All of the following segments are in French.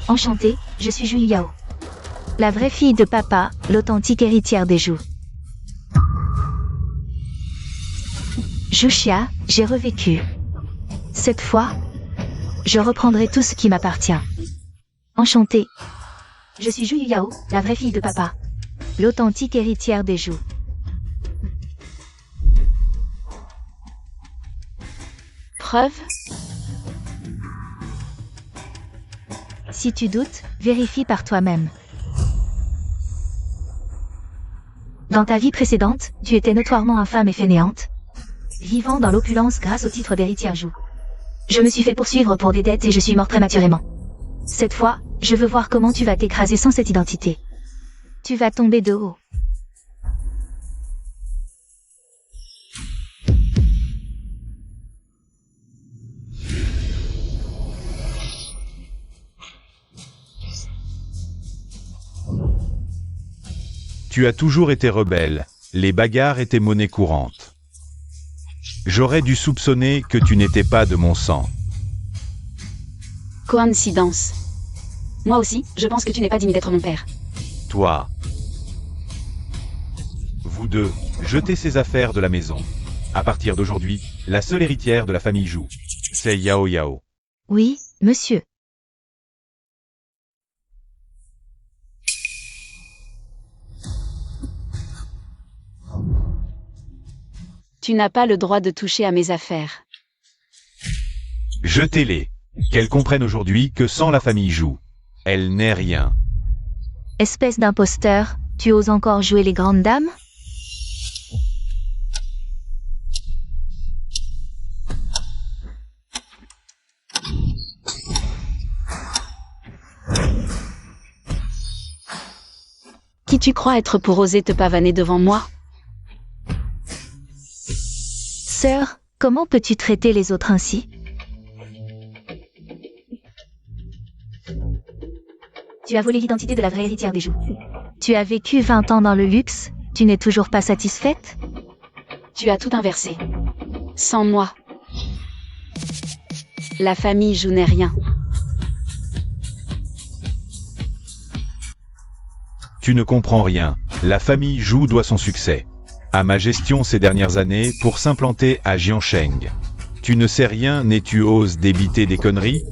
Enchantée, je suis Zhu Yao. La vraie fille de papa, l'authentique héritière des Zhu. Zhu Xia, j'ai revécu. Cette fois, je reprendrai tout ce qui m'appartient. Enchantée. Je suis Zhu Yao, la vraie fille de papa. L'authentique héritière des Zhu. Preuve? Si tu doutes, vérifie par toi-même. Dans ta vie précédente, tu étais notoirement infâme et fainéante, vivant dans l'opulence grâce au titre d'héritière Zhu. Je me suis fait poursuivre pour des dettes et je suis mort prématurément. Cette fois, je veux voir comment tu vas t'écraser sans cette identité. Tu vas tomber de haut. Tu as toujours été rebelle, les bagarres étaient monnaie courante. J'aurais dû soupçonner que tu n'étais pas de mon sang. Coïncidence. Moi aussi, je pense que tu n'es pas digne d'être mon père. Toi. Vous deux, jetez ces affaires de la maison. À partir d'aujourd'hui, la seule héritière de la famille Zhu, c'est Yao Yao. Oui, monsieur. Tu n'as pas le droit de toucher à mes affaires. Jetez-les. Qu'elle comprenne aujourd'hui que sans la famille Zhu, elle n'est rien. Espèce d'imposteur, tu oses encore jouer les grandes dames? Qui tu crois être pour oser te pavaner devant moi? Sœur, comment peux-tu traiter les autres ainsi? Tu as volé l'identité de la vraie héritière des Zhu. Tu as vécu 20 ans dans le luxe, tu n'es toujours pas satisfaite? Tu as tout inversé. Sans moi. La famille Zhu n'est rien. Tu ne comprends rien. La famille Zhu doit son succès à ma gestion ces dernières années pour s'implanter à Jiansheng. Tu ne sais rien et tu oses débiter des conneries?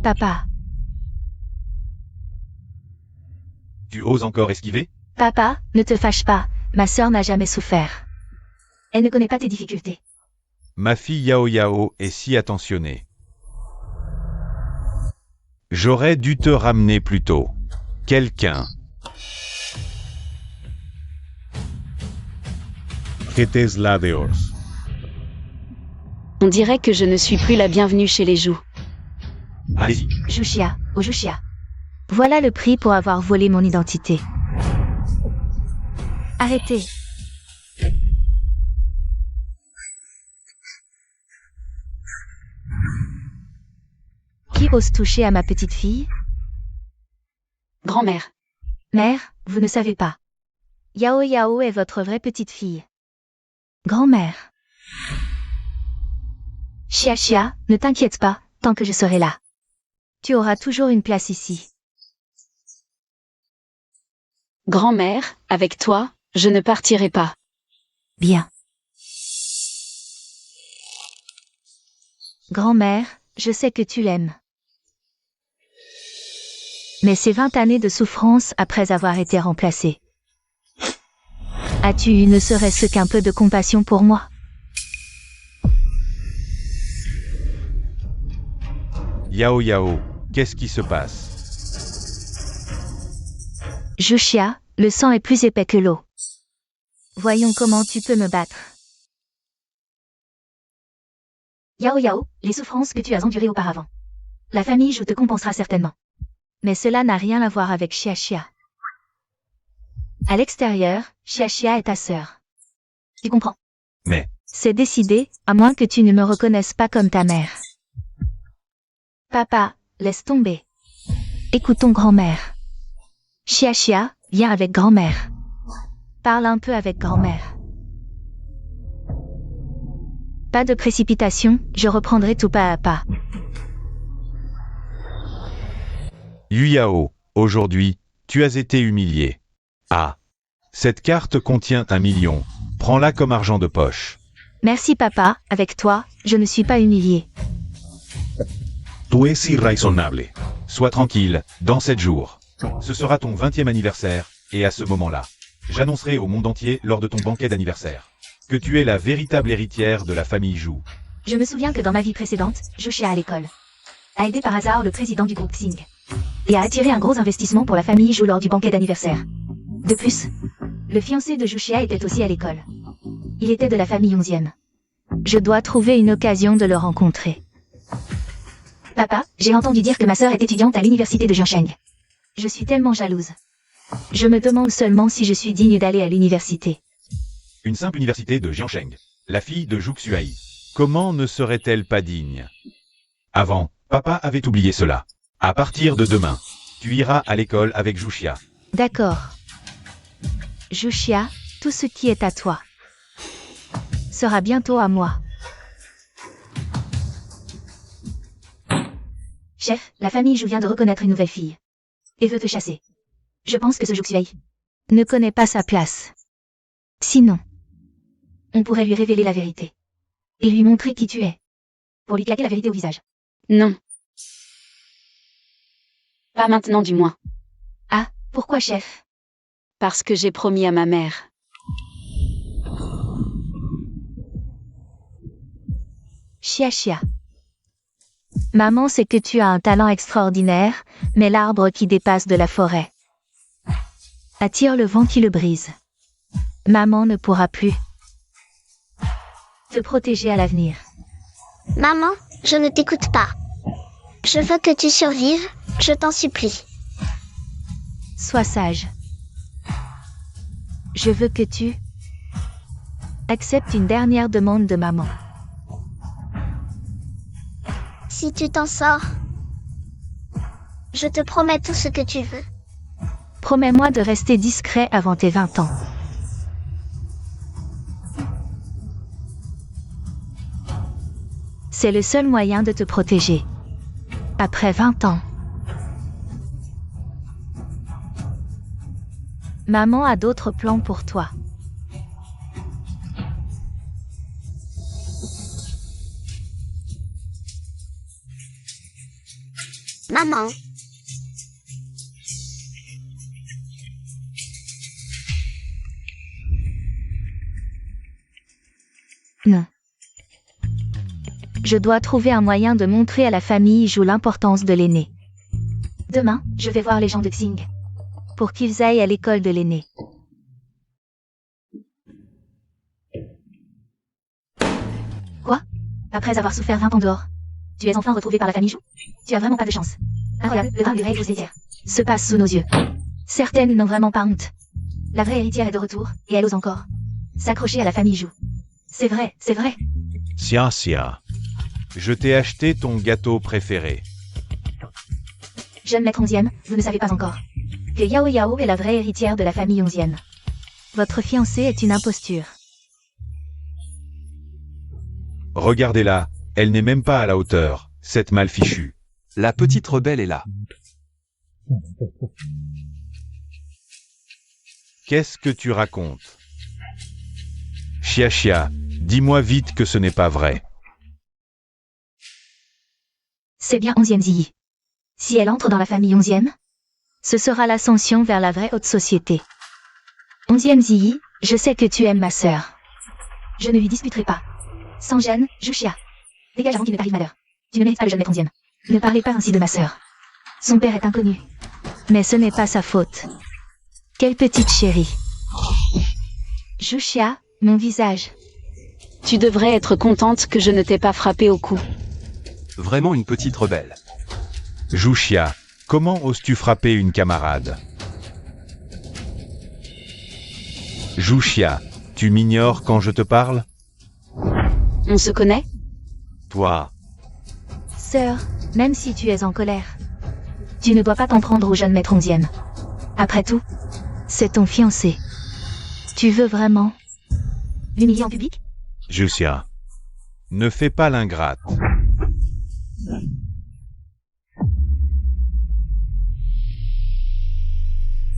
Papa. Tu oses encore esquiver? Papa, ne te fâche pas, ma sœur n'a jamais souffert. Elle ne connaît pas tes difficultés. Ma fille Yao Yao est si attentionnée. J'aurais dû te ramener plus tôt. Quelqu'un. On dirait que je ne suis plus la bienvenue chez les Zhu. Allez-y. Zhu Xia, oh Zhu Xia. Voilà le prix pour avoir volé mon identité. Arrêtez. Qui ose toucher à ma petite fille? Grand-mère. Mère, vous ne savez pas. Yao Yao est votre vraie petite fille. Grand-mère. Xia Xia, ne t'inquiète pas, tant que je serai là. Tu auras toujours une place ici. Grand-mère, avec toi, je ne partirai pas. Bien. Grand-mère, je sais que tu l'aimes. Mais ces 20 années de souffrance après avoir été remplacée. As-tu eu ne serait-ce qu'un peu de compassion pour moi? Yao Yao, qu'est-ce qui se passe? Zhu Xia, le sang est plus épais que l'eau. Voyons comment tu peux me battre. Yao Yao, les souffrances que tu as endurées auparavant. La famille Zhu te compensera certainement. Mais cela n'a rien à voir avec Xia Xia. À l'extérieur, Xia Xia est ta sœur. Tu comprends? Mais... C'est décidé, à moins que tu ne me reconnaisses pas comme ta mère. Papa, laisse tomber. Écoutons grand-mère. Xia Xia, viens avec grand-mère. Parle un peu avec grand-mère. Pas de précipitation, je reprendrai tout pas à pas. Yuyao, aujourd'hui, tu as été humilié. Ah. Cette carte contient 1 million. Prends-la comme argent de poche. Merci papa, avec toi, je ne suis pas humiliée. Tu es irraisonnable. Sois tranquille, dans 7 jours. Ce sera ton 20e anniversaire, et à ce moment-là, j'annoncerai au monde entier lors de ton banquet d'anniversaire que tu es la véritable héritière de la famille Zhu. Je me souviens que dans ma vie précédente, Juxia à l'école a aidé par hasard le président du groupe Xing et a attiré un gros investissement pour la famille Zhu lors du banquet d'anniversaire. De plus, le fiancé de Juxia était aussi à l'école. Il était de la famille 11e. Je dois trouver une occasion de le rencontrer. Papa, j'ai entendu dire que ma sœur est étudiante à l'université de Jiansheng. Je suis tellement jalouse. Je me demande seulement si je suis digne d'aller à l'université. Une simple université de Jiansheng. La fille de Zhu Xuai. Comment ne serait-elle pas digne? Avant, papa avait oublié cela. À partir de demain, tu iras à l'école avec Juxia. D'accord. Juxia, tout ce qui est à toi sera bientôt à moi. Chef, la famille Zhu vient de reconnaître une nouvelle fille et veut te chasser. Je pense que ce Zhu Xuai ne connaît pas sa place. Sinon, on pourrait lui révéler la vérité et lui montrer qui tu es, pour lui claquer la vérité au visage. Non. Pas maintenant du moins. Ah, pourquoi chef? Parce que j'ai promis à ma mère. Chia. Maman sait que tu as un talent extraordinaire, mais l'arbre qui dépasse de la forêt attire le vent qui le brise. Maman ne pourra plus te protéger à l'avenir. Maman, je ne t'écoute pas. Je veux que tu survives, je t'en supplie. Sois sage. Je veux que tu acceptes une dernière demande de maman. Si tu t'en sors, je te promets tout ce que tu veux. Promets-moi de rester discret avant tes 20 ans. C'est le seul moyen de te protéger. Après 20 ans. Maman a d'autres plans pour toi. Maman, Non. Je dois trouver un moyen de montrer à la famille Zhu l'importance de l'aîné. Demain, je vais voir les gens de Xing pour qu'ils aillent à l'école de l'aîné. Quoi? Après avoir souffert 20 ans dehors, tu es enfin retrouvé par la famille Zhu? Tu as vraiment pas de chance. Incroyable, le drame du rêve aux héritières se passe sous nos yeux. Certaines n'ont vraiment pas honte. La vraie héritière est de retour, et elle ose encore s'accrocher à la famille Zhu. C'est vrai, c'est vrai. Sia. Je t'ai acheté ton gâteau préféré. Jeune maître 11e, vous ne savez pas encore que Yao est la vraie héritière de la famille 11e. Votre fiancée est une imposture. Regardez-la, elle n'est même pas à la hauteur, cette mal fichue. La petite rebelle est là. Qu'est-ce que tu racontes? Chia, dis-moi vite que ce n'est pas vrai. C'est bien 11e Ziyi. Si elle entre dans la famille 11e, ce sera l'ascension vers la vraie haute société. 11e Ziyi, je sais que tu aimes ma sœur. Je ne lui disputerai pas. Sans gêne, Juxia. Dégage avant qu'il ne t'arrive malheur. Tu ne mérites pas le jeune maître 11e. Ne parlez pas ainsi de ma sœur. Son père est inconnu. Mais ce n'est pas sa faute. Quelle petite chérie. Juxia, mon visage. Tu devrais être contente que je ne t'ai pas frappé au cou. Vraiment une petite rebelle. Juxia, comment oses-tu frapper une camarade? Juxia, tu m'ignores quand je te parle? On se connaît? Toi, Sœur, même si tu es en colère, tu ne dois pas t'en prendre au jeune maître 11e. Après tout, c'est ton fiancé. Tu veux vraiment l'humilier en public? Juxia. Ne fais pas l'ingrate.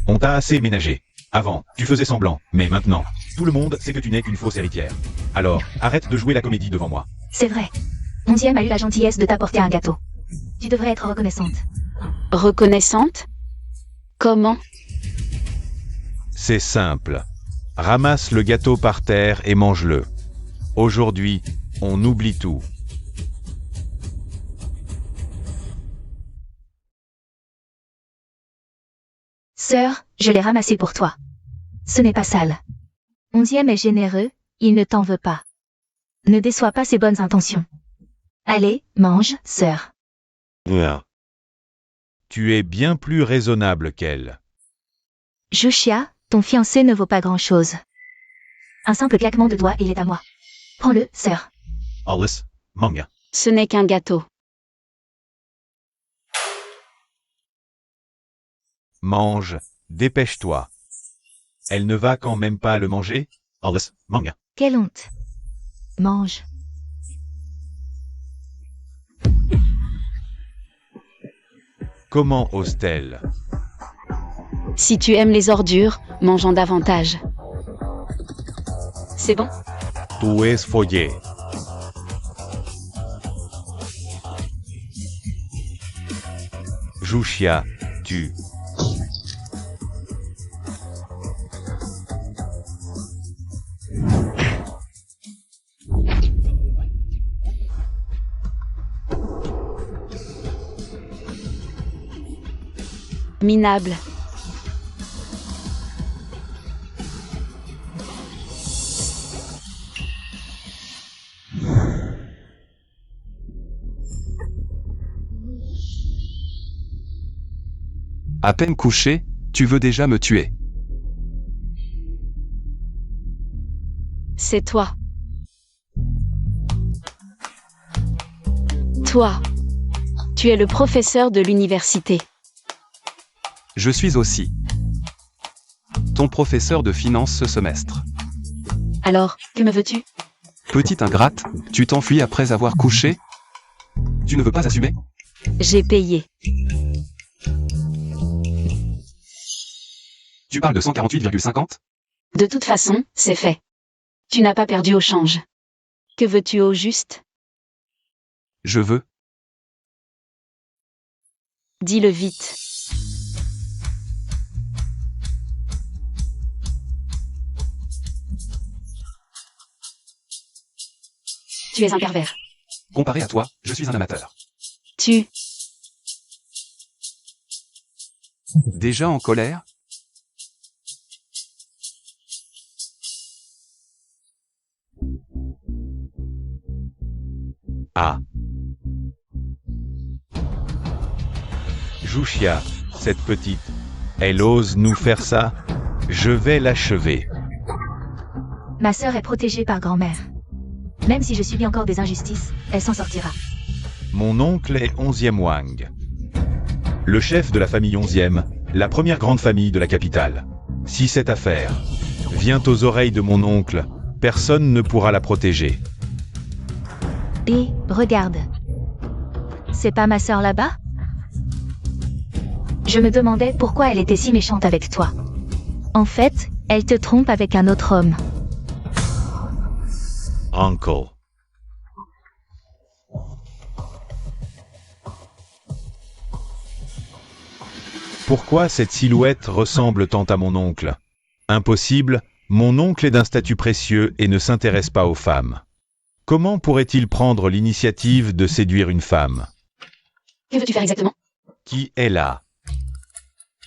On t'a assez ménagé. Avant, tu faisais semblant, mais maintenant, tout le monde sait que tu n'es qu'une fausse héritière. Alors, arrête de jouer la comédie devant moi. C'est vrai. 11e a eu la gentillesse de t'apporter un gâteau. Tu devrais être reconnaissante. Reconnaissante? Comment? C'est simple. Ramasse le gâteau par terre et mange-le. Aujourd'hui, on oublie tout. Sœur, je l'ai ramassé pour toi. Ce n'est pas sale. 11e est généreux, il ne t'en veut pas. Ne déçois pas ses bonnes intentions. Allez, mange, sœur. Tu es bien plus raisonnable qu'elle. Jushia, ton fiancé ne vaut pas grand-chose. Un simple claquement de doigts et il est à moi. Prends-le, sœur. Alice, manga. Ce n'est qu'un gâteau. Mange, dépêche-toi. Elle ne va quand même pas le manger? Alice, manga. Quelle honte. Mange. Comment ose-t-elle? Si tu aimes les ordures, mange-en davantage. C'est bon? Tu es follé. Jushia, tu. Minable. À peine couché, tu veux déjà me tuer. C'est toi. Toi. Tu es le professeur de l'université. Je suis aussi ton professeur de finance ce semestre. Alors, que me veux-tu? Petite ingrate, tu t'enfuis après avoir couché? Tu ne veux pas assumer? J'ai payé. Tu parles de 148,50? De toute façon, c'est fait. Tu n'as pas perdu au change. Que veux-tu au juste? Je veux. Dis-le vite. Tu es un pervers. Comparé à toi, je suis un amateur. Tu... Déjà en colère? Ah. Jushia, cette petite, elle ose nous faire ça? Je vais l'achever. Ma sœur est protégée par grand-mère. Même si je subis encore des injustices, elle s'en sortira. Mon oncle est 11e Wang. Le chef de la famille 11e, la première grande famille de la capitale. Si cette affaire vient aux oreilles de mon oncle, personne ne pourra la protéger. Et, regarde. C'est pas ma sœur là-bas? Je me demandais pourquoi elle était si méchante avec toi. En fait, elle te trompe avec un autre homme. Uncle. Pourquoi cette silhouette ressemble tant à mon oncle? Impossible, mon oncle est d'un statut précieux et ne s'intéresse pas aux femmes. Comment pourrait-il prendre l'initiative de séduire une femme? Que veux-tu faire exactement? Qui est là?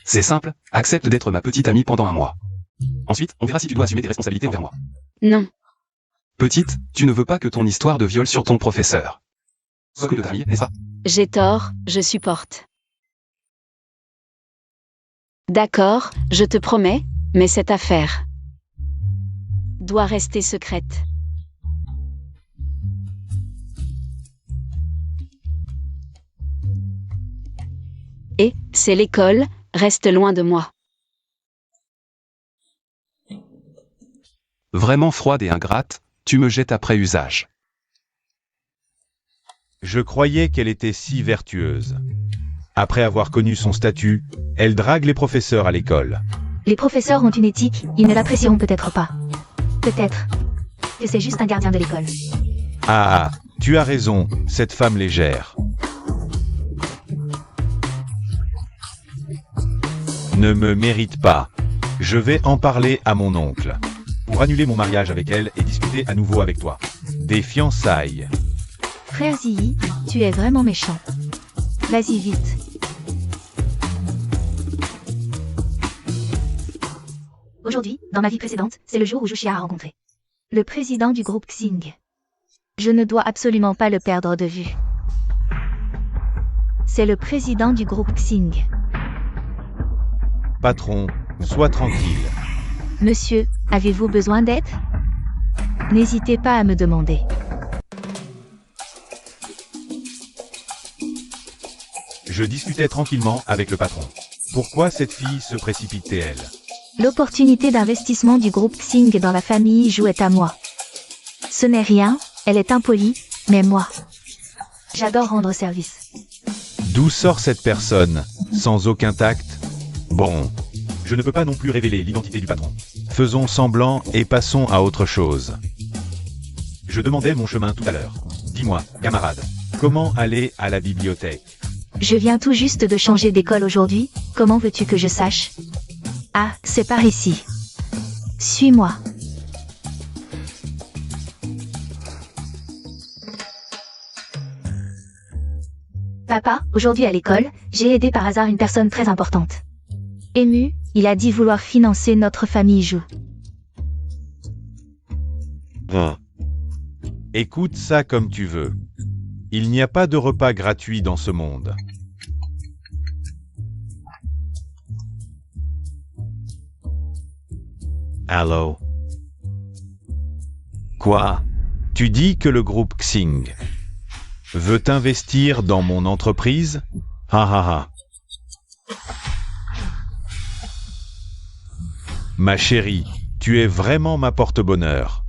C'est simple, accepte d'être ma petite amie pendant un mois. Ensuite, on verra si tu dois assumer tes responsabilités envers moi. Non. Petite, tu ne veux pas que ton histoire de viol sur ton professeur soit que de taille, n'est-ce pas? J'ai tort, je supporte. D'accord, je te promets, mais cette affaire doit rester secrète. Et, c'est l'école, reste loin de moi. Vraiment froide et ingrate, tu me jettes après usage. Je croyais qu'elle était si vertueuse. Après avoir connu son statut, elle drague les professeurs à l'école. Les professeurs ont une éthique, ils ne l'apprécieront peut-être pas. Peut-être que c'est juste un gardien de l'école. Ah, tu as raison, cette femme légère. Ne me mérite pas. Je vais en parler à mon oncle. Pour annuler mon mariage avec elle et discuter à nouveau avec toi. Des fiançailles. Frère Ziyi, tu es vraiment méchant. Vas-y vite. Aujourd'hui, dans ma vie précédente, c'est le jour où Jushia a rencontré le président du groupe Xing. Je ne dois absolument pas le perdre de vue. C'est le président du groupe Xing. Patron, sois tranquille. Monsieur, avez-vous besoin d'aide? N'hésitez pas à me demander. Je discutais tranquillement avec le patron. Pourquoi cette fille se précipitait-elle? L'opportunité d'investissement du groupe Xing dans la famille Zhou est à moi. Ce n'est rien, elle est impolie, mais moi, j'adore rendre service. D'où sort cette personne, sans aucun tact? Bon, je ne peux pas non plus révéler l'identité du patron. Faisons semblant et passons à autre chose. Je demandais mon chemin tout à l'heure. Dis-moi, camarade, comment aller à la bibliothèque? Je viens tout juste de changer d'école aujourd'hui, comment veux-tu que je sache? Ah, c'est par ici. Suis-moi. Papa, aujourd'hui à l'école, j'ai aidé par hasard une personne très importante. Ému, il a dit vouloir financer notre famille Zhou. Écoute ça comme tu veux. Il n'y a pas de repas gratuit dans ce monde. Allô? Quoi? Tu dis que le groupe Xing veut investir dans mon entreprise? Ha ha ha. Ma chérie, tu es vraiment ma porte-bonheur.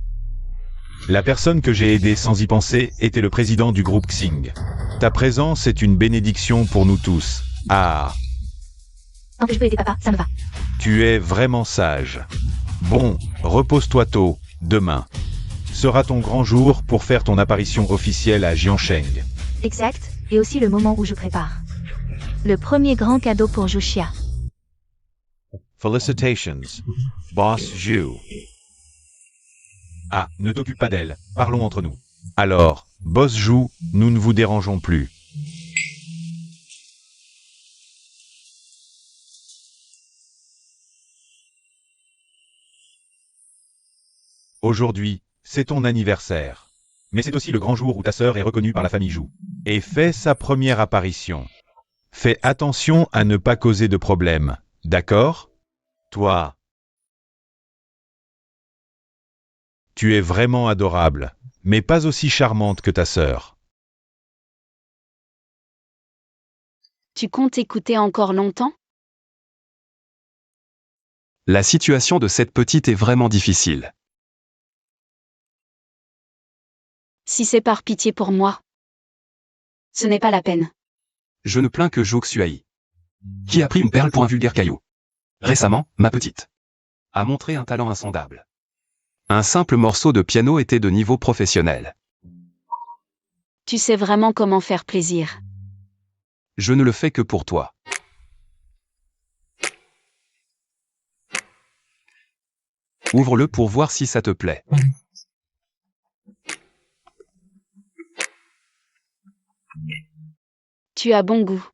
La personne que j'ai aidée sans y penser était le président du groupe Xing. Ta présence est une bénédiction pour nous tous. Ah, Tant que je peux aider papa, ça me va. tu es vraiment sage. Bon, repose-toi tôt, demain sera ton grand jour pour faire ton apparition officielle à Jiansheng. Exact, et aussi le moment où je prépare le premier grand cadeau pour Jushia. Felicitations, Boss Zhu. Ah, ne t'occupe pas d'elle, parlons entre nous. Alors, Boss Zhu, nous ne vous dérangeons plus. Aujourd'hui, c'est ton anniversaire. Mais c'est aussi le grand jour où ta sœur est reconnue par la famille Zhu. Et fait sa première apparition. Fais attention à ne pas causer de problème, d'accord? Toi, tu es vraiment adorable, mais pas aussi charmante que ta sœur. Tu comptes écouter encore longtemps? La situation de cette petite est vraiment difficile. Si c'est par pitié pour moi, ce n'est pas la peine. Je ne plains que Zhou Xuai, qui a pris une perle pour un vulgaire caillou. Récemment, ma petite a montré un talent insondable. Un simple morceau de piano était de niveau professionnel. Tu sais vraiment comment faire plaisir. Je ne le fais que pour toi. Ouvre-le pour voir si ça te plaît. Tu as bon goût.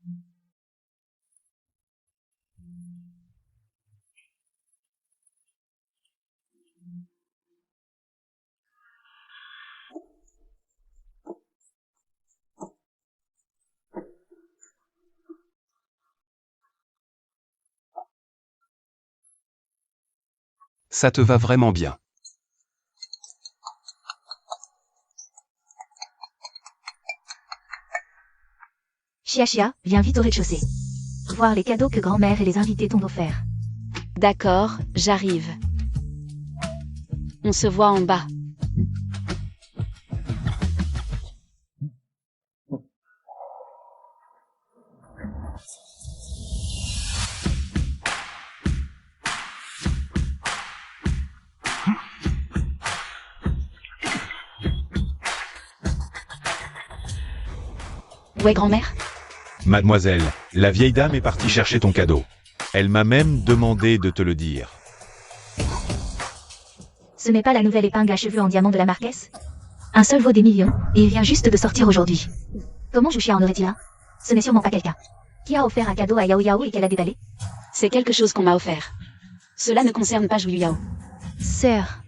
Ça te va vraiment bien. Chia, viens vite au rez-de-chaussée. Voir les cadeaux que grand-mère et les invités t'ont offerts. D'accord, j'arrive. On se voit en bas. Où est grand-mère? Mademoiselle, la vieille dame est partie chercher ton cadeau. Elle m'a même demandé de te le dire. Ce n'est pas la nouvelle épingle à cheveux en diamant de la marquise? Un seul vaut des millions, et il vient juste de sortir aujourd'hui. Comment Jouchia en aurait-il un? Ce n'est sûrement pas quelqu'un. Qui a offert un cadeau à Yao Yao et qu'elle a déballé? C'est quelque chose qu'on m'a offert. Cela ne concerne pas Zhu Yao. Sœur.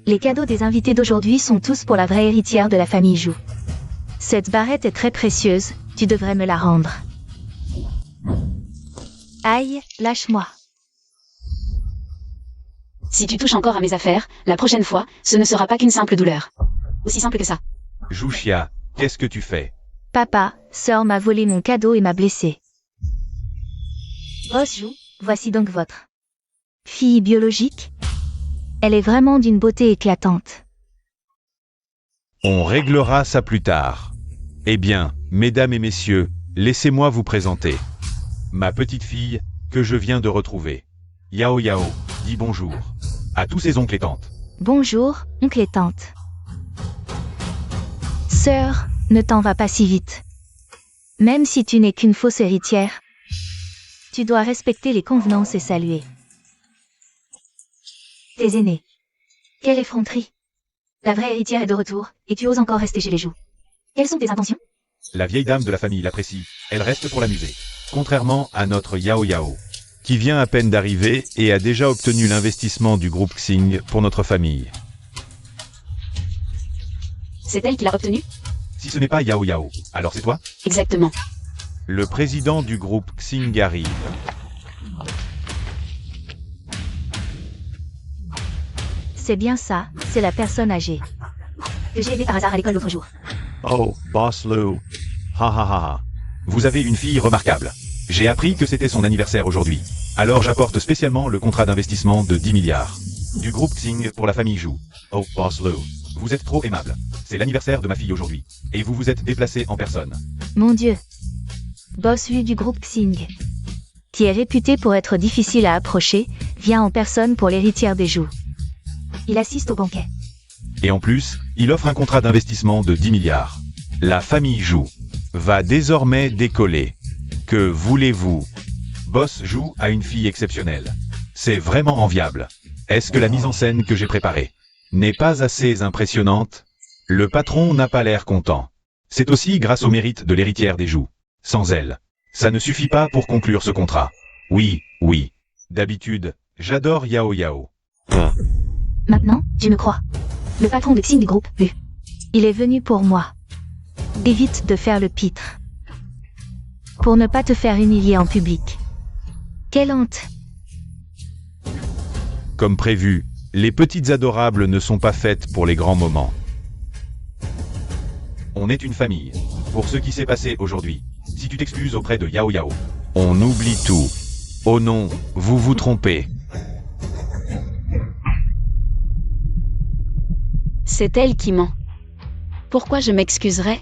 Les cadeaux des invités d'aujourd'hui sont tous pour la vraie héritière de la famille Zhu. Cette barrette est très précieuse, tu devrais me la rendre. Aïe, lâche-moi. Si tu touches encore à mes affaires, la prochaine fois, ce ne sera pas qu'une simple douleur. Aussi simple que ça. Jouchia, qu'est-ce que tu fais? Papa, sœur m'a volé mon cadeau et m'a blessé. Boss Zhu, voici donc votre fille biologique. Elle est vraiment d'une beauté éclatante. On réglera ça plus tard. Eh bien, mesdames et messieurs, laissez-moi vous présenter ma petite fille, que je viens de retrouver. Yao Yao, dis bonjour à tous ses oncles et tantes. Bonjour, oncle et tante. Sœur, ne t'en va pas si vite. Même si tu n'es qu'une fausse héritière, tu dois respecter les convenances et saluer tes aînés. Quelle effronterie. La vraie héritière est de retour, et tu oses encore rester chez les Zhu. Quelles sont tes intentions? La vieille dame de la famille l'apprécie, elle reste pour l'amuser. Contrairement à notre Yao Yao, qui vient à peine d'arriver et a déjà obtenu l'investissement du groupe Xing pour notre famille. C'est elle qui l'a obtenu? Si ce n'est pas Yao Yao, alors c'est toi? Exactement. Le président du groupe Xing arrive. C'est bien ça, c'est la personne âgée que j'ai aidée par hasard à l'école l'autre jour. Oh, Boss Lou. Ha ha ha ha. Vous avez une fille remarquable. J'ai appris que c'était son anniversaire aujourd'hui. Alors j'apporte spécialement le contrat d'investissement de 10 milliards. Du groupe Xing pour la famille Zhu. Oh, Boss Lou. Vous êtes trop aimable. C'est l'anniversaire de ma fille aujourd'hui. Et vous vous êtes déplacé en personne. Mon Dieu. Boss Yu du groupe Xing, qui est réputé pour être difficile à approcher, vient en personne pour l'héritière des Zhu. Il assiste au banquet. Et en plus, il offre un contrat d'investissement de 10 milliards. La famille Zhu va désormais décoller. Que voulez-vous? Boss Zhu a une fille exceptionnelle. C'est vraiment enviable. Est-ce que la mise en scène que j'ai préparée n'est pas assez impressionnante? Le patron n'a pas l'air content. C'est aussi grâce au mérite de l'héritière des Zhu. Sans elle, ça ne suffit pas pour conclure ce contrat. Oui, oui. D'habitude, j'adore Yao Yao. Maintenant, tu me crois. Le patron de Xing du groupe, Wu. Il est venu pour moi. Évite de faire le pitre. Pour ne pas te faire humilier en public. Quelle honte. Comme prévu, les petites adorables ne sont pas faites pour les grands moments. On est une famille. Pour ce qui s'est passé aujourd'hui, si tu t'excuses auprès de Yao Yao, on oublie tout. Oh non, vous vous trompez. C'est elle qui ment. Pourquoi je m'excuserais?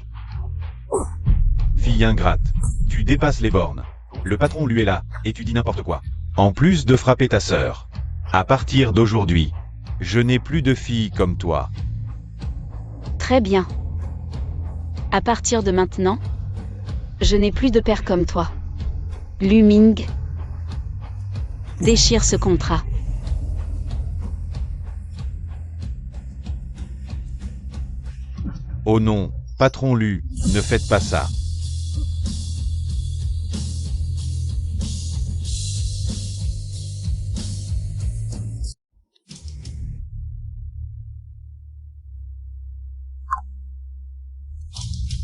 Fille ingrate, tu dépasses les bornes. Le patron lui est là, et tu dis n'importe quoi. En plus de frapper ta sœur. À partir d'aujourd'hui, je n'ai plus de fille comme toi. Très bien. À partir de maintenant, je n'ai plus de père comme toi. Lu Ming. Déchire ce contrat. Oh non, patron Lu, ne faites pas ça.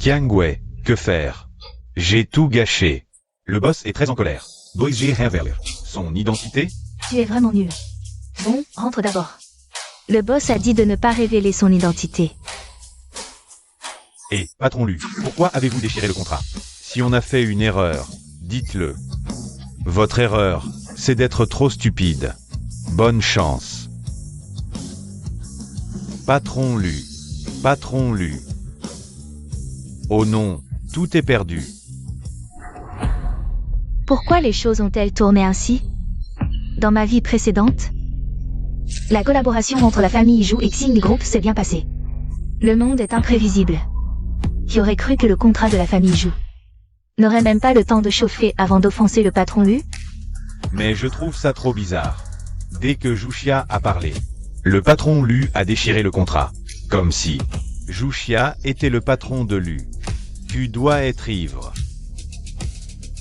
Qiangwei, que faire? J'ai tout gâché. Le boss est très en colère. Son identité? Tu es vraiment nul. Bon, rentre d'abord. Le boss a dit de ne pas révéler son identité. Et, patron Lu, pourquoi avez-vous déchiré le contrat? Si on a fait une erreur, dites-le. Votre erreur, c'est d'être trop stupide. Bonne chance. Patron Lu. Patron Lu. Oh non, tout est perdu. Pourquoi les choses ont-elles tourné ainsi? Dans ma vie précédente, la collaboration entre la famille Zhu et Xing Group s'est bien passée. Le monde est imprévisible. Qui aurait cru que le contrat de la famille Jou n'aurait même pas le temps de chauffer avant d'offenser le patron Lu? Mais je trouve ça trop bizarre. Dès que Jouxia a parlé, le patron Lu a déchiré le contrat. Comme si Jouxia était le patron de Lu. Tu dois être ivre.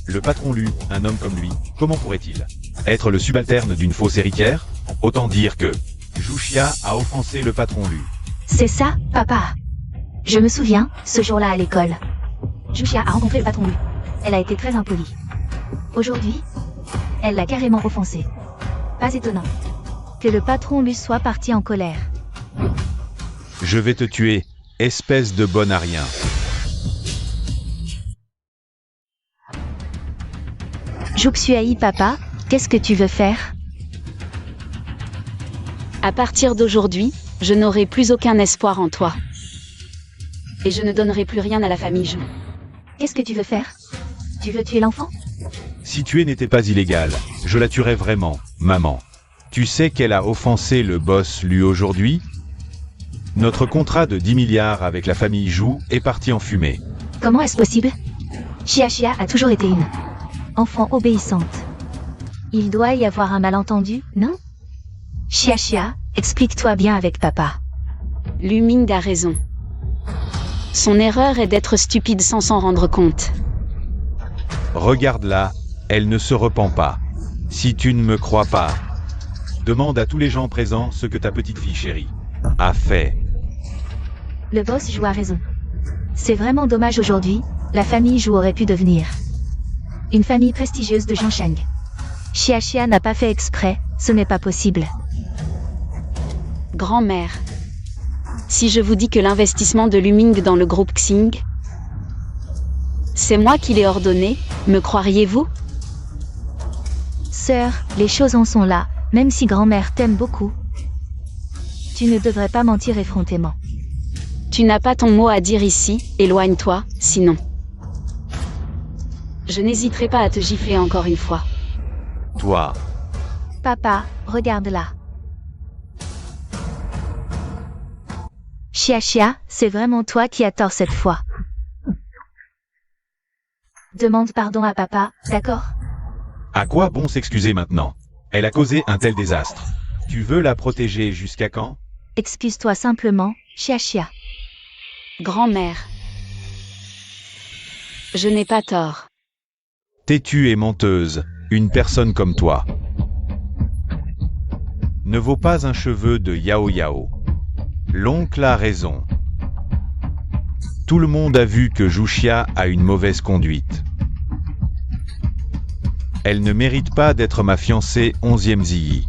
Le patron Lu, un homme comme lui, comment pourrait-il être le subalterne d'une fausse héritière? Autant dire que Jouxia a offensé le patron Lu. C'est ça, papa. Je me souviens, ce jour-là à l'école. Jouxia a rencontré le patron Lu. Elle a été très impolie. Aujourd'hui, elle l'a carrément offensé. Pas étonnant que le patron Lu soit parti en colère. Je vais te tuer, espèce de bon à rien. Jouxuaï, papa, qu'est-ce que tu veux faire? À partir d'aujourd'hui, je n'aurai plus aucun espoir en toi. Et je ne donnerai plus rien à la famille Jou. Qu'est-ce que tu veux faire? Tu veux tuer l'enfant? Si tuer n'était pas illégal, je la tuerais vraiment, maman. Tu sais qu'elle a offensé le boss Lu aujourd'hui? Notre contrat de 10 milliards avec la famille Jou est parti en fumée. Comment est-ce possible? Chia a toujours été une enfant obéissante. Il doit y avoir un malentendu, non? Chia, explique-toi bien avec papa. Lu Ming a raison. Son erreur est d'être stupide sans s'en rendre compte. Regarde-la, elle ne se repent pas. Si tu ne me crois pas, demande à tous les gens présents ce que ta petite fille chérie a fait. Le boss Jou a raison. C'est vraiment dommage aujourd'hui, la famille Jou aurait pu devenir une famille prestigieuse de Zhangsheng. Chia n'a pas fait exprès, ce n'est pas possible. Grand-mère. Si je vous dis que l'investissement de Lu Ming dans le groupe Xing, c'est moi qui l'ai ordonné, me croiriez-vous? Sœur, les choses en sont là, même si grand-mère t'aime beaucoup. Tu ne devrais pas mentir effrontément. Tu n'as pas ton mot à dire ici, éloigne-toi, sinon. Je n'hésiterai pas à te gifler encore une fois. Toi, Papa, regarde-la. Chia, c'est vraiment toi qui as tort cette fois. Demande pardon à papa, d'accord? à quoi bon s'excuser maintenant? Elle a causé un tel désastre. Tu veux la protéger jusqu'à quand? Excuse-toi simplement, Chia. Grand-mère. Je n'ai pas tort. Têtue et menteuse, une personne comme toi ne vaut pas un cheveu de Yao. L'oncle a raison. Tout le monde a vu que Jouxia a une mauvaise conduite. Elle ne mérite pas d'être ma fiancée 11e Ziyi.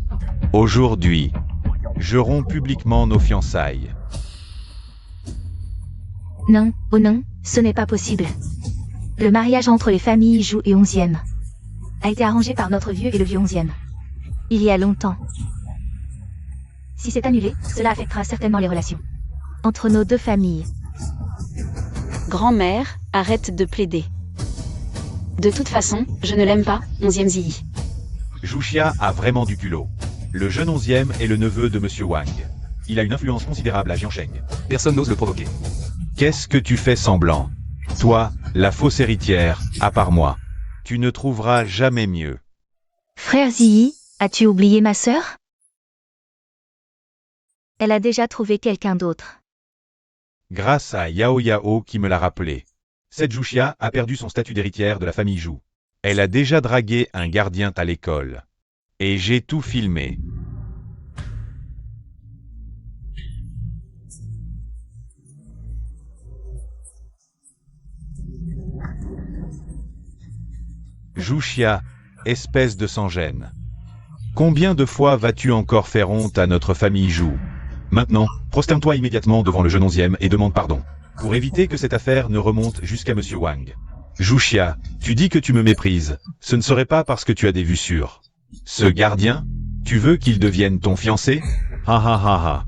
Aujourd'hui, je romps publiquement nos fiançailles. Non, oh non, ce n'est pas possible. Le mariage entre les familles Jou et 11e a été arrangé par notre vieux et le vieux 11e. Il y a longtemps. Si c'est annulé, cela affectera certainement les relations entre nos deux familles. Grand-mère, arrête de plaider. De toute façon, je ne l'aime pas, 11e Ziyi. Jouxia a vraiment du culot. Le jeune 11e est le neveu de Monsieur Wang. Il a une influence considérable à Jiangsheng. Personne n'ose le provoquer. Qu'est-ce que tu fais semblant? Toi, la fausse héritière, à part moi. Tu ne trouveras jamais mieux. Frère Ziyi, as-tu oublié ma sœur? Elle a déjà trouvé quelqu'un d'autre. Grâce à Yao qui me l'a rappelé. Cette Jouxia a perdu son statut d'héritière de la famille Jou. Elle a déjà dragué un gardien à l'école. Et j'ai tout filmé. Jouxia, espèce de sans-gêne. Combien de fois vas-tu encore faire honte à notre famille Jou? Maintenant, prosterne-toi immédiatement devant le jeune 11e et demande pardon. Pour éviter que cette affaire ne remonte jusqu'à Monsieur Wang. Jouxia, tu dis que tu me méprises. Ce ne serait pas parce que tu as des vues sûres. Ce gardien, tu veux qu'il devienne ton fiancé? Ha.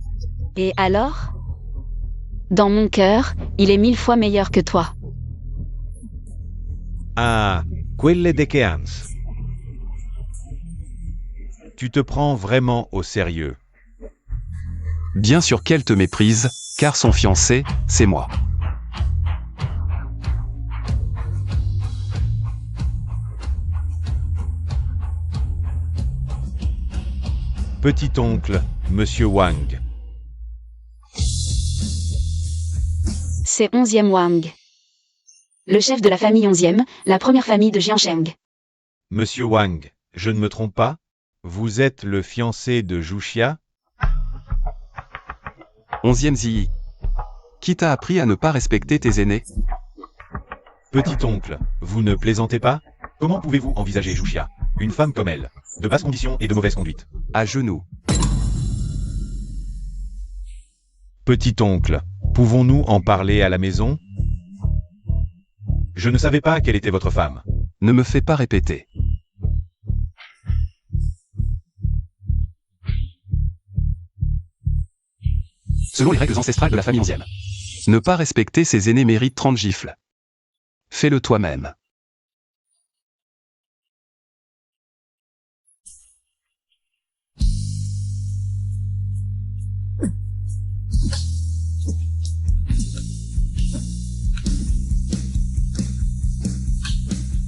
Et alors? Dans mon cœur, il est 1000 fois meilleur que toi. Ah, quelle de Keans. Tu te prends vraiment au sérieux. Bien sûr qu'elle te méprise, car son fiancé, c'est moi. Petit-oncle, Monsieur Wang. C'est 11e Wang. Le chef de la famille 11e, la première famille de Jiansheng. Monsieur Wang, je ne me trompe pas? Vous êtes le fiancé de Zhuxia? 11e Ziyi. Qui t'a appris à ne pas respecter tes aînés? Petit-oncle, vous ne plaisantez pas? Comment pouvez-vous envisager Zhuxia, une femme comme elle, de basses conditions et de mauvaise conduite? À genoux. Petit-oncle, pouvons-nous en parler à la maison? Je ne savais pas quelle était votre femme. Ne me fais pas répéter. Selon les règles ancestrales de la famille 11e. Ne pas respecter ses aînés mérite 30 gifles. Fais-le toi-même.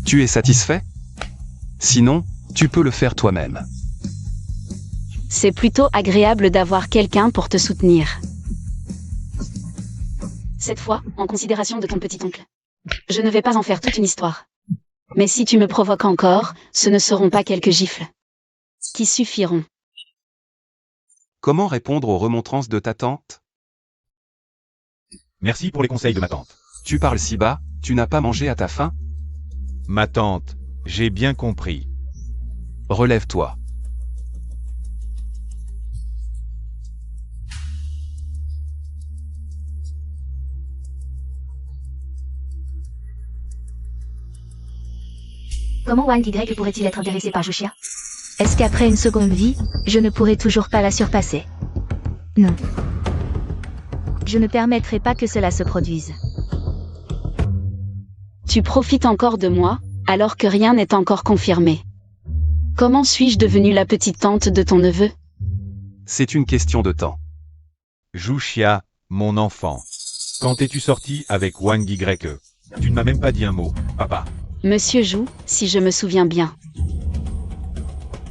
Tu es satisfait? Sinon, tu peux le faire toi-même. C'est plutôt agréable d'avoir quelqu'un pour te soutenir. Cette fois, en considération de ton petit-oncle. Je ne vais pas en faire toute une histoire. Mais si tu me provoques encore, ce ne seront pas quelques gifles. Qui suffiront. Comment répondre aux remontrances de ta tante? Merci pour les conseils de ma tante. Tu parles si bas, tu n'as pas mangé à ta faim? Ma tante, j'ai bien compris. Relève-toi. Comment Wang Y pourrait-il être intéressé par Zhuxia? Est-ce qu'après une seconde vie, je ne pourrai toujours pas la surpasser? Non. Je ne permettrai pas que cela se produise. Tu profites encore de moi, alors que rien n'est encore confirmé. Comment suis-je devenue la petite tante de ton neveu? C'est une question de temps. Zhuxia, mon enfant. Quand es-tu sorti avec Wang Y? Tu ne m'as même pas dit un mot, papa. Monsieur Zhu, si je me souviens bien.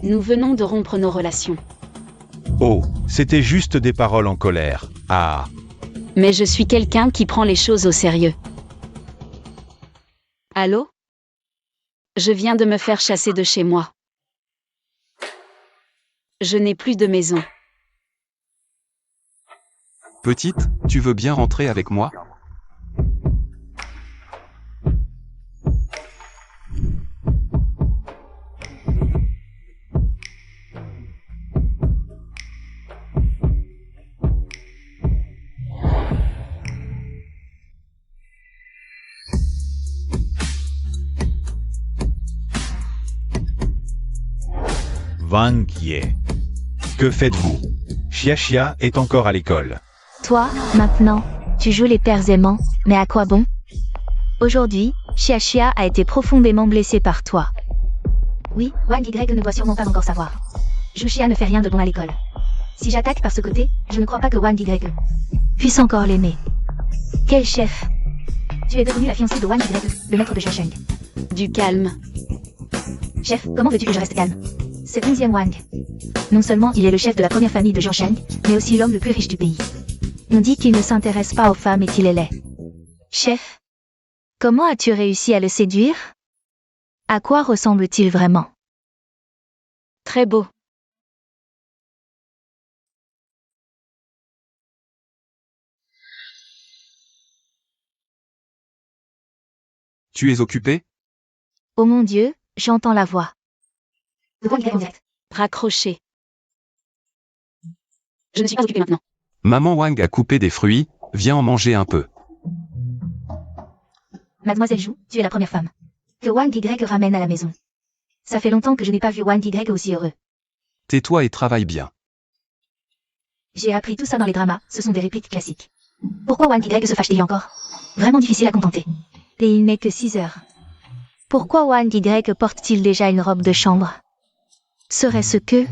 Nous venons de rompre nos relations. Oh, c'était juste des paroles en colère. Ah. Mais je suis quelqu'un qui prend les choses au sérieux. Allô? Je viens de me faire chasser de chez moi. Je n'ai plus de maison. Petite, tu veux bien rentrer avec moi? Wang Yi. Que faites-vous? Xia est encore à l'école. Toi, maintenant, tu joues les pères aimants, mais à quoi bon? Aujourd'hui, Xia a été profondément blessé par toi. Oui, Wang Y ne doit sûrement pas encore savoir. Zhuxia ne fait rien de bon à l'école. Si j'attaque par ce côté, je ne crois pas que Wang Y puisse encore l'aimer. Quel chef! Tu es devenue la fiancée de Wang Y, le maître de Jiansheng. Du calme. Chef, comment veux-tu que je reste calme? C'est 11e Wang. Non seulement il est le chef de la première famille de Jiansheng, mais aussi l'homme le plus riche du pays. On dit qu'il ne s'intéresse pas aux femmes et qu'il est laid. Chef, comment as-tu réussi à le séduire? À quoi ressemble-t-il vraiment? Très beau. Tu es occupé? Oh mon Dieu, j'entends la voix. Raccroché. Je ne suis pas occupée maintenant. Maman Wang a coupé des fruits, viens en manger un peu. Mademoiselle Zhu, tu es la première femme que Wang Y ramène à la maison. Ça fait longtemps que je n'ai pas vu Wang Y aussi heureux. Tais-toi et travaille bien. J'ai appris tout ça dans les dramas, ce sont des répliques classiques. Pourquoi Wang Y se fâche-t-il encore? Vraiment difficile à contenter. Et il n'est que 6 heures. Pourquoi Wang Y porte-t-il déjà une robe de chambre? Serait-ce que...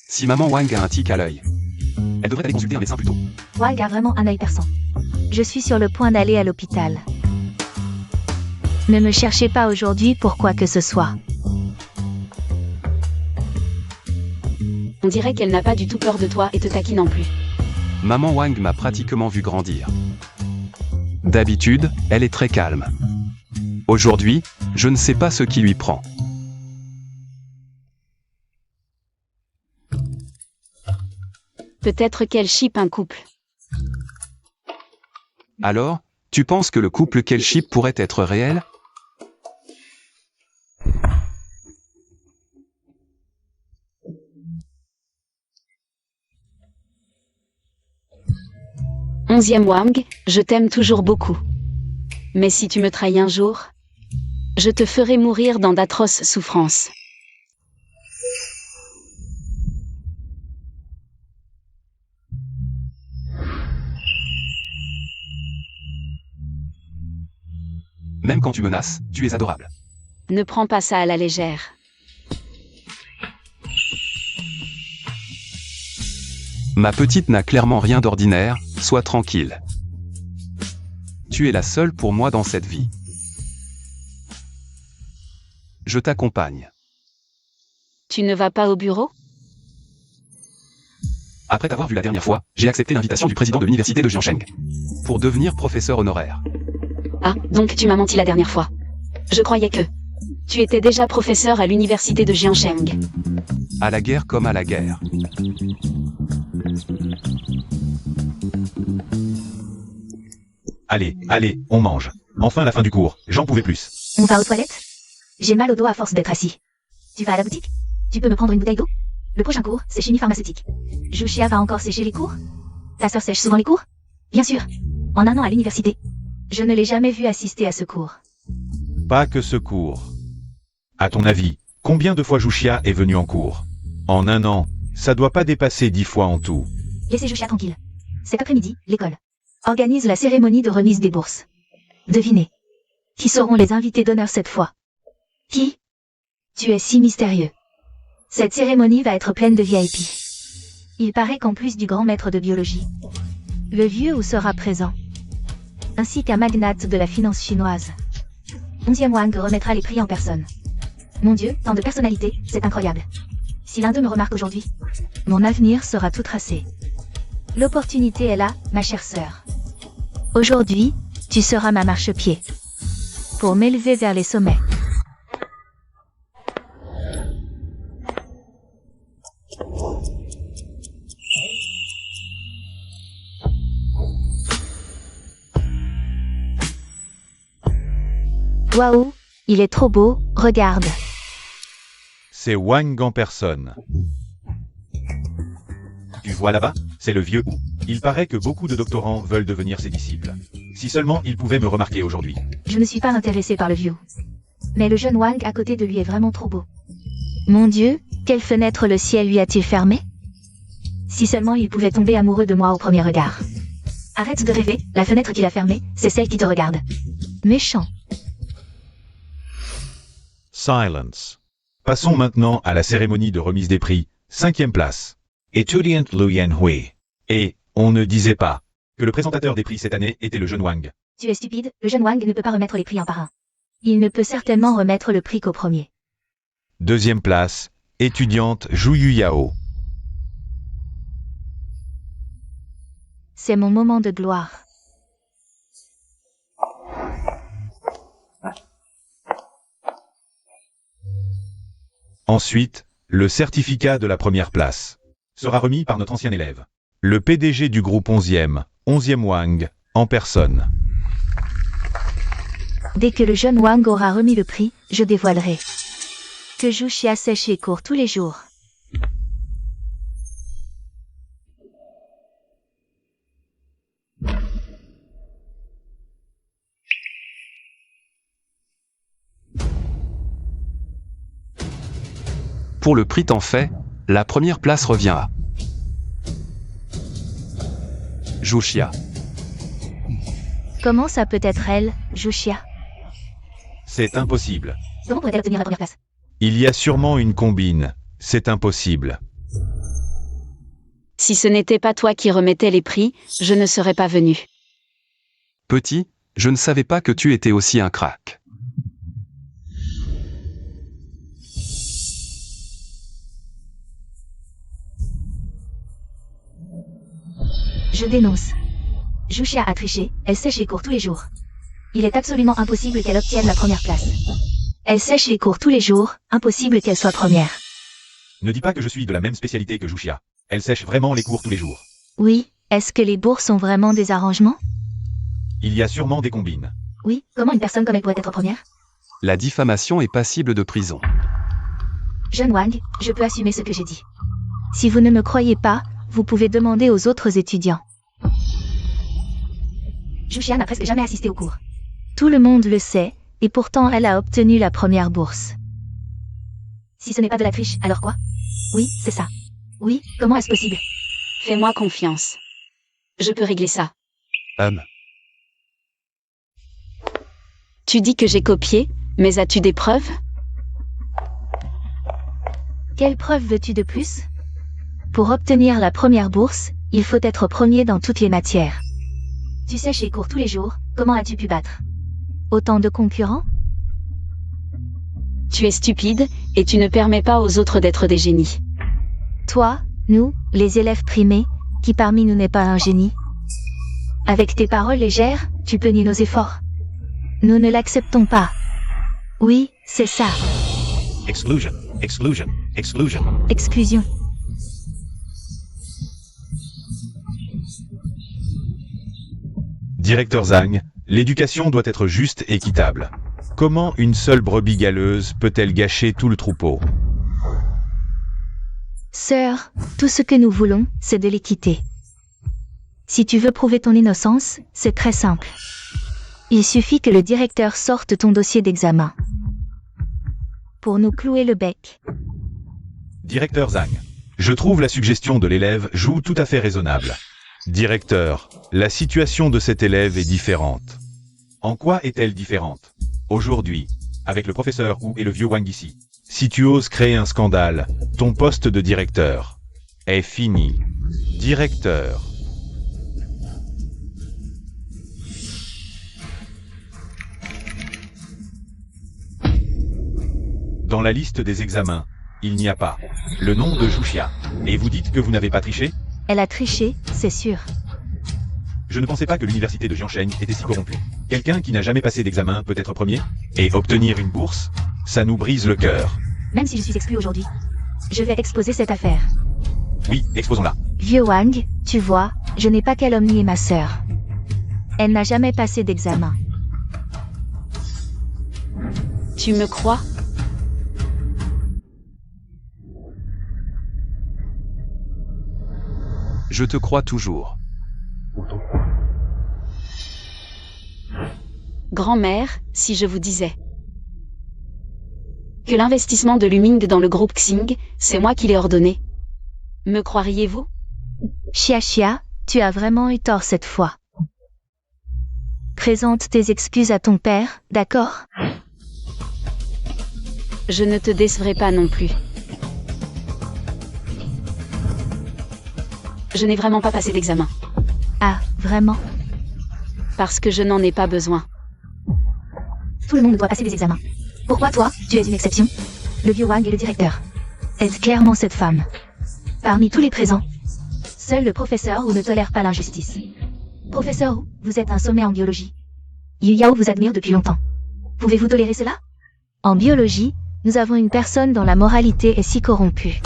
Si maman Wang a un tic à l'œil, elle devrait aller consulter un médecin plus tôt. Wang a vraiment un œil perçant. Je suis sur le point d'aller à l'hôpital. Ne me cherchez pas aujourd'hui pour quoi que ce soit. On dirait qu'elle n'a pas du tout peur de toi et te taquine en plus. Maman Wang m'a pratiquement vu grandir. D'habitude, elle est très calme. Aujourd'hui, je ne sais pas ce qui lui prend. Peut-être qu'elle chipe un couple. Alors, tu penses que le couple qu'elle ship pourrait être réel? Onzième Wang, je t'aime toujours beaucoup. Mais si tu me trahis un jour, je te ferai mourir dans d'atroces souffrances. Même quand tu menaces, tu es adorable. Ne prends pas ça à la légère. Ma petite n'a clairement rien d'ordinaire, sois tranquille. Tu es la seule pour moi dans cette vie. Je t'accompagne. Tu ne vas pas au bureau? Après t'avoir vu la dernière fois, j'ai accepté l'invitation du président de l'université de Jiangsheng pour devenir professeur honoraire. Ah, donc tu m'as menti la dernière fois. Je croyais que tu étais déjà professeur à l'université de Jiangsheng. À la guerre comme à la guerre. Allez, allez, on mange. Enfin la fin du cours, j'en pouvais plus. On va aux toilettes? J'ai mal au dos à force d'être assis. Tu vas à la boutique? Tu peux me prendre une bouteille d'eau? Le prochain cours, c'est chimie pharmaceutique. Juxia va encore sécher les cours? Ta sœur sèche souvent les cours? Bien sûr. En un an à l'université. Je ne l'ai jamais vue assister à ce cours. Pas que ce cours. À ton avis, combien de fois Juxia est venue en cours? En un an, ça doit pas dépasser 10 fois en tout. Laissez Juxia tranquille. Cet après-midi, l'école organise la cérémonie de remise des bourses. Devinez. Qui seront les invités d'honneur cette fois? Qui? Tu es si mystérieux. Cette cérémonie va être pleine de VIP. Il paraît qu'en plus du grand maître de biologie, le vieux Wu sera présent, ainsi qu'un magnate de la finance chinoise. 11e Wang remettra les prix en personne. Mon Dieu, tant de personnalités, c'est incroyable. Si l'un d'eux me remarque aujourd'hui, mon avenir sera tout tracé. L'opportunité est là, ma chère sœur. Aujourd'hui, tu seras ma marchepied pour m'élever vers les sommets. Waouh, il est trop beau, regarde. C'est Wang en personne. Tu vois là-bas? C'est le vieux Wu. Il paraît que beaucoup de doctorants veulent devenir ses disciples. Si seulement il pouvait me remarquer aujourd'hui. Je ne suis pas intéressée par le vieux. Mais le jeune Wang à côté de lui est vraiment trop beau. Mon Dieu, quelle fenêtre le ciel lui a-t-il fermée? Si seulement il pouvait tomber amoureux de moi au premier regard. Arrête de rêver, la fenêtre qu'il a fermée, c'est celle qui te regarde. Méchant. Silence. Passons maintenant à la cérémonie de remise des prix, 5e place. Étudiante Lu Yanhui. Et, on ne disait pas que le présentateur des prix cette année était le jeune Wang. Tu es stupide, le jeune Wang ne peut pas remettre les prix un par un. Il ne peut certainement remettre le prix qu'au premier. 2e place, étudiante Zhu Yao. C'est mon moment de gloire. Ensuite, le certificat de la première place sera remis par notre ancien élève. Le PDG du groupe 11e Wang, en personne. Dès que le jeune Wang aura remis le prix, je dévoilerai que Juxia sèche les cours tous les jours. Pour le prix tant fait, la première place revient à Juxia. Comment ça peut être elle, Juxia? C'est impossible. Comment pourrait-elle obtenir la première place? Il y a sûrement une combine. C'est impossible. Si ce n'était pas toi qui remettais les prix, je ne serais pas venu. Petit, je ne savais pas que tu étais aussi un crack. Je dénonce. Jushia a triché, elle sèche les cours tous les jours. Il est absolument impossible qu'elle obtienne la première place. Elle sèche les cours tous les jours, impossible qu'elle soit première. Ne dis pas que je suis de la même spécialité que Jushia. Elle sèche vraiment les cours tous les jours. Oui, est-ce que les bourses sont vraiment des arrangements? Il y a sûrement des combines. Oui, comment une personne comme elle pourrait être première? La diffamation est passible de prison. Jeune Wang, je peux assumer ce que j'ai dit. Si vous ne me croyez pas, vous pouvez demander aux autres étudiants. Jushia n'a presque jamais assisté aux cours. Tout le monde le sait, et pourtant elle a obtenu la première bourse. Si ce n'est pas de la triche, alors quoi? Oui, c'est ça. Oui, comment est-ce possible? Fais-moi confiance. Je peux régler ça. Tu dis que j'ai copié, mais as-tu des preuves? Quelle preuve veux-tu de plus? Pour obtenir la première bourse, il faut être premier dans toutes les matières. Tu sèches les cours tous les jours, comment as-tu pu battre autant de concurrents? Tu es stupide, et tu ne permets pas aux autres d'être des génies. Toi, nous, les élèves primés, qui parmi nous n'est pas un génie? Avec tes paroles légères, tu peux nier nos efforts. Nous ne l'acceptons pas. Oui, c'est ça. Exclusion, exclusion, exclusion. Exclusion. Directeur Zhang, l'éducation doit être juste et équitable. Comment une seule brebis galeuse peut-elle gâcher tout le troupeau? Sœur, tout ce que nous voulons, c'est de l'équité. Si tu veux prouver ton innocence, c'est très simple. Il suffit que le directeur sorte ton dossier d'examen. Pour nous clouer le bec. Directeur Zhang, je trouve la suggestion de l'élève joue tout à fait raisonnable. Directeur, la situation de cet élève est différente. En quoi est-elle différente? Aujourd'hui, avec le professeur Wu et le vieux Wang ici, si tu oses créer un scandale, ton poste de directeur est fini. Directeur. Dans la liste des examens, il n'y a pas le nom de Jushia. Et vous dites que vous n'avez pas triché? Elle a triché, c'est sûr. Je ne pensais pas que l'université de Jiangsheng était si corrompue. Quelqu'un qui n'a jamais passé d'examen peut être premier? Et obtenir une bourse? Ça nous brise le cœur. Même si je suis exclu aujourd'hui, je vais exposer cette affaire. Oui, exposons-la. Vieux Wang, tu vois, je n'ai pas calomnié ma sœur. Elle n'a jamais passé d'examen. Tu me crois? Je te crois toujours. Grand-mère, si je vous disais que l'investissement de Luming dans le groupe Xing, c'est moi qui l'ai ordonné. Me croiriez-vous? Xia, tu as vraiment eu tort cette fois. Présente tes excuses à ton père, d'accord? Je ne te décevrai pas non plus. Je n'ai vraiment pas passé d'examen. Ah, vraiment? Parce que je n'en ai pas besoin. Tout le monde doit passer des examens. Pourquoi toi, tu es une exception? Le vieux Wang est le directeur. Est clairement cette femme. Parmi tous les présents, seul le professeur Wu ne tolère pas l'injustice. Professeur Wu, vous êtes un sommet en biologie. Yu Yao vous admire depuis longtemps. Pouvez-vous tolérer cela? En biologie, nous avons une personne dont la moralité est si corrompue.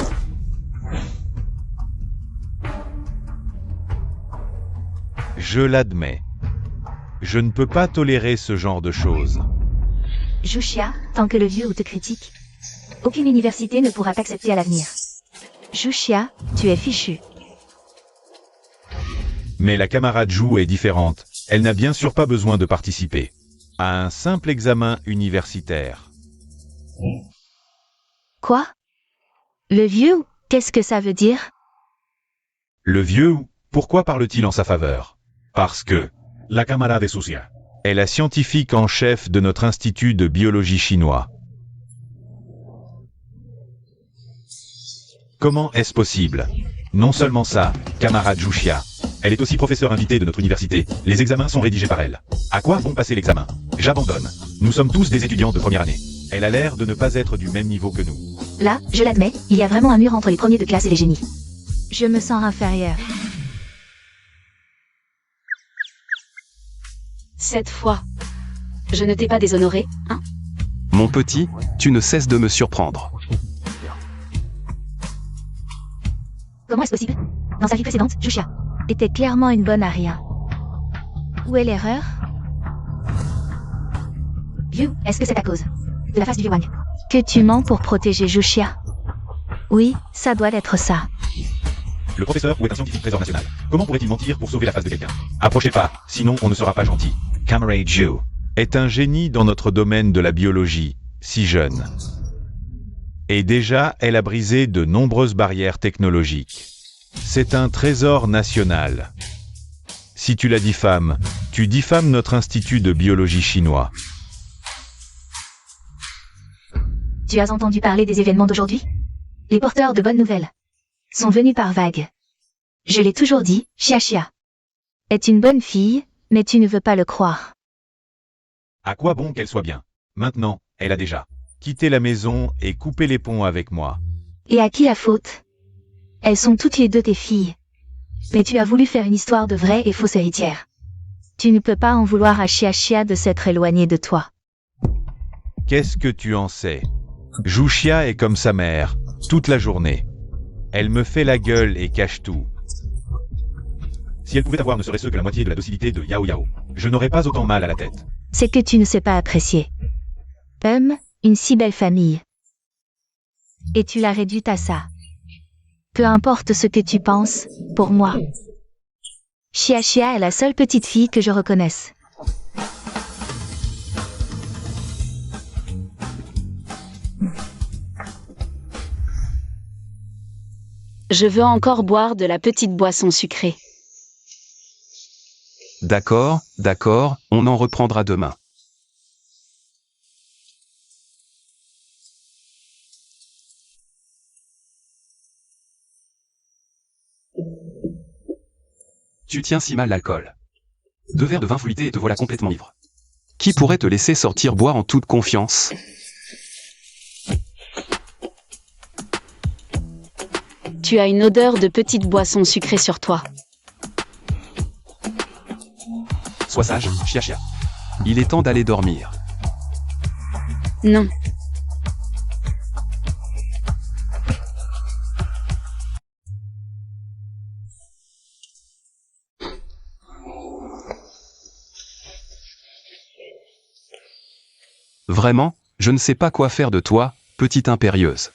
Je l'admets. Je ne peux pas tolérer ce genre de choses. Jushia, tant que le vieux Wu te critique, aucune université ne pourra t'accepter à l'avenir. Jushia, tu es fichu. Mais la camarade Zhu est différente. Elle n'a bien sûr pas besoin de participer à un simple examen universitaire. Quoi? Le vieux Wu, qu'est-ce que ça veut dire? Le vieux Wu, pourquoi parle-t-il en sa faveur? Parce que la camarade sucia est la scientifique en chef de notre institut de biologie chinois. Comment est-ce possible? Non seulement ça, camarade Jushia, elle est aussi professeure invitée de notre université. Les examens sont rédigés par elle. À quoi bon passer l'examen? J'abandonne. Nous sommes tous des étudiants de première année. Elle a l'air de ne pas être du même niveau que nous. Là, je l'admets, il y a vraiment un mur entre les premiers de classe et les génies. Je me sens inférieure. Cette fois, je ne t'ai pas déshonoré, hein? Mon petit, tu ne cesses de me surprendre. Comment est-ce possible? Dans sa vie précédente, Jushia était clairement une bonne à rien. Où est l'erreur? Vieux, est-ce que c'est à cause de la face du vieux Wang que tu mens pour protéger Jushia? Oui, ça doit être ça. Le professeur ou est un scientifique trésor national. Comment pourrait-il mentir pour sauver la face de quelqu'un? Approchez pas, sinon on ne sera pas gentil. Camarade Zhu est un génie dans notre domaine de la biologie, si jeune. Et déjà, elle a brisé de nombreuses barrières technologiques. C'est un trésor national. Si tu la diffames, tu diffames notre institut de biologie chinois. Tu as entendu parler des événements d'aujourd'hui? Les porteurs de bonnes nouvelles sont venus par vagues. Je l'ai toujours dit, Xia est une bonne fille, mais tu ne veux pas le croire. À quoi bon qu'elle soit bien? Maintenant, elle a déjà quitté la maison et coupé les ponts avec moi. Et à qui la faute? Elles sont toutes les deux tes filles. Mais tu as voulu faire une histoire de vraie et fausse héritière. Tu ne peux pas en vouloir à Xia de s'être éloignée de toi. Qu'est-ce que tu en sais? Jushia est comme sa mère, toute la journée. Elle me fait la gueule et cache tout. Si elle pouvait avoir ne serait-ce que la moitié de la docilité de Yao Yao, je n'aurais pas autant mal à la tête. C'est que tu ne sais pas apprécier. Une si belle famille. Et tu l'as réduite à ça. Peu importe ce que tu penses, pour moi. Xia est la seule petite fille que je reconnaisse. Je veux encore boire de la petite boisson sucrée. D'accord, on en reprendra demain. Tu tiens si mal l'alcool. 2 verres de vin fruité et te voilà complètement ivre. Qui pourrait te laisser sortir boire en toute confiance? Tu as une odeur de petite boisson sucrée sur toi. Sois sage, Xia. Il est temps d'aller dormir. Non. Vraiment, je ne sais pas quoi faire de toi, petite impérieuse.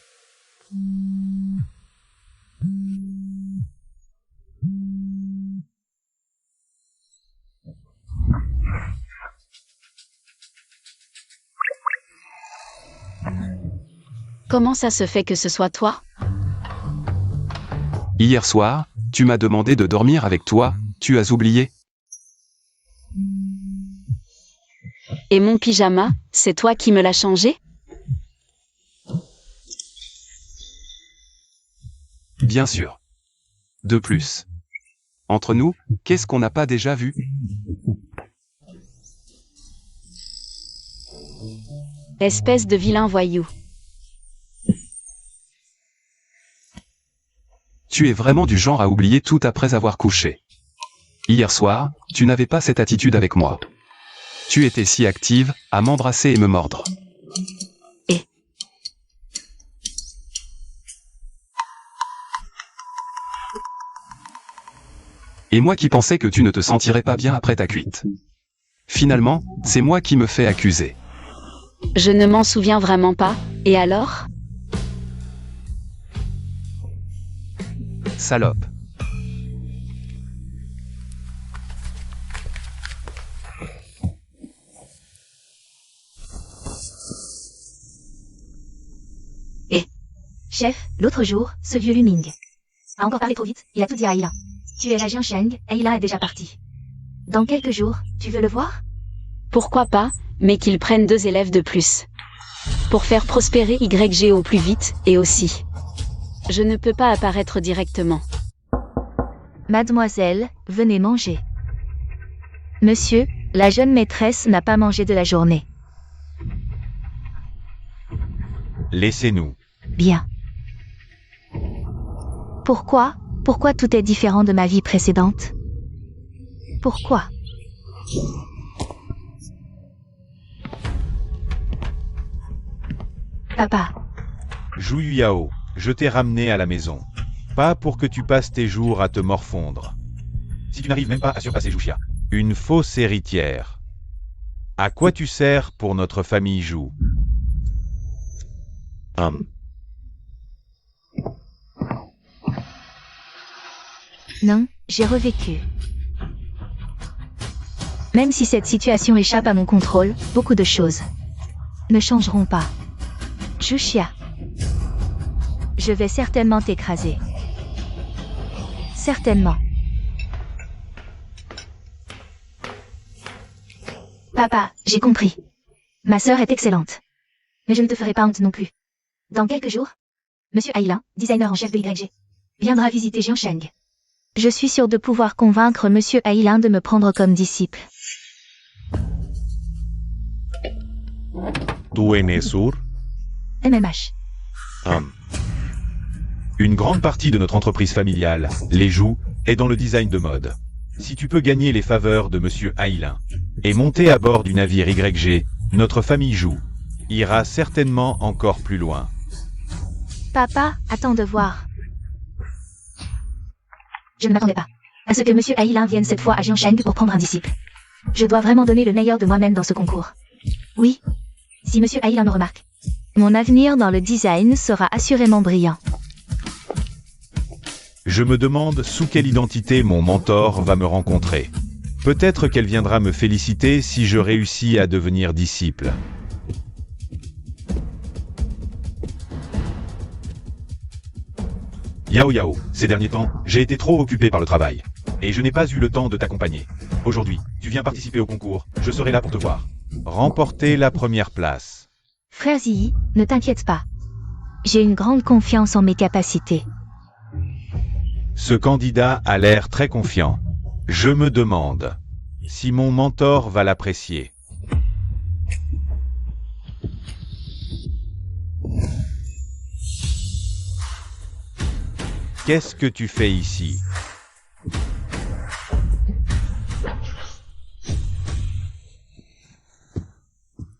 Comment ça se fait que ce soit toi? Hier soir, tu m'as demandé de dormir avec toi, tu as oublié? Et mon pyjama, c'est toi qui me l'as changé? Bien sûr. De plus. Entre nous, qu'est-ce qu'on n'a pas déjà vu? Espèce de vilain voyou. Tu es vraiment du genre à oublier tout après avoir couché. Hier soir, tu n'avais pas cette attitude avec moi. Tu étais si active, à m'embrasser et me mordre. Et moi qui pensais que tu ne te sentirais pas bien après ta cuite. Finalement, c'est moi qui me fais accuser. Je ne m'en souviens vraiment pas, et alors? Salope. Chef, l'autre jour, ce vieux Luming a encore parlé trop vite, il a tout dit à Ayla. Tu es la Jiansheng, Ayla est déjà partie. Dans quelques jours, tu veux le voir? Pourquoi pas, mais qu'ils prennent 2 élèves de plus. Pour faire prospérer YG au plus vite, et aussi. Je ne peux pas apparaître directement. Mademoiselle, venez manger. Monsieur, la jeune maîtresse n'a pas mangé de la journée. Laissez-nous. Bien. Pourquoi tout est différent de ma vie précédente? Pourquoi? Papa, Zhu Yao, je t'ai ramené à la maison. Pas pour que tu passes tes jours à te morfondre. Si tu n'arrives même pas à surpasser Zhuxia. Une fausse héritière. À quoi tu sers pour notre famille Zhu? non, j'ai revécu. Même si cette situation échappe à mon contrôle, beaucoup de choses ne changeront pas. Zhuxia, je vais certainement t'écraser. Certainement. Papa, j'ai compris. Ma sœur est excellente. Mais je ne te ferai pas honte non plus. Dans quelques jours, Monsieur Ailin, designer en chef de YG, viendra visiter Jiansheng. Je suis sûre de pouvoir convaincre Monsieur Ailin de me prendre comme disciple. Tu es sur MMH. Une grande partie de notre entreprise familiale, les Zhu, est dans le design de mode. Si tu peux gagner les faveurs de Monsieur Ailin et monter à bord du navire YG, notre famille Zhu ira certainement encore plus loin. Papa, attends de voir. Je ne m'attendais pas à ce que Monsieur Ailin vienne cette fois à Jiansheng pour prendre un disciple. Je dois vraiment donner le meilleur de moi-même dans ce concours. Oui, si Monsieur Ailin me remarque, mon avenir dans le design sera assurément brillant. Je me demande sous quelle identité mon mentor va me rencontrer. Peut-être qu'elle viendra me féliciter si je réussis à devenir disciple. Yao Yao, ces derniers temps, j'ai été trop occupé par le travail. Et je n'ai pas eu le temps de t'accompagner. Aujourd'hui, tu viens participer au concours, je serai là pour te voir. Remporter la première place. Frère Ziyi, ne t'inquiète pas. J'ai une grande confiance en mes capacités. Ce candidat a l'air très confiant. Je me demande si mon mentor va l'apprécier. Qu'est-ce que tu fais ici?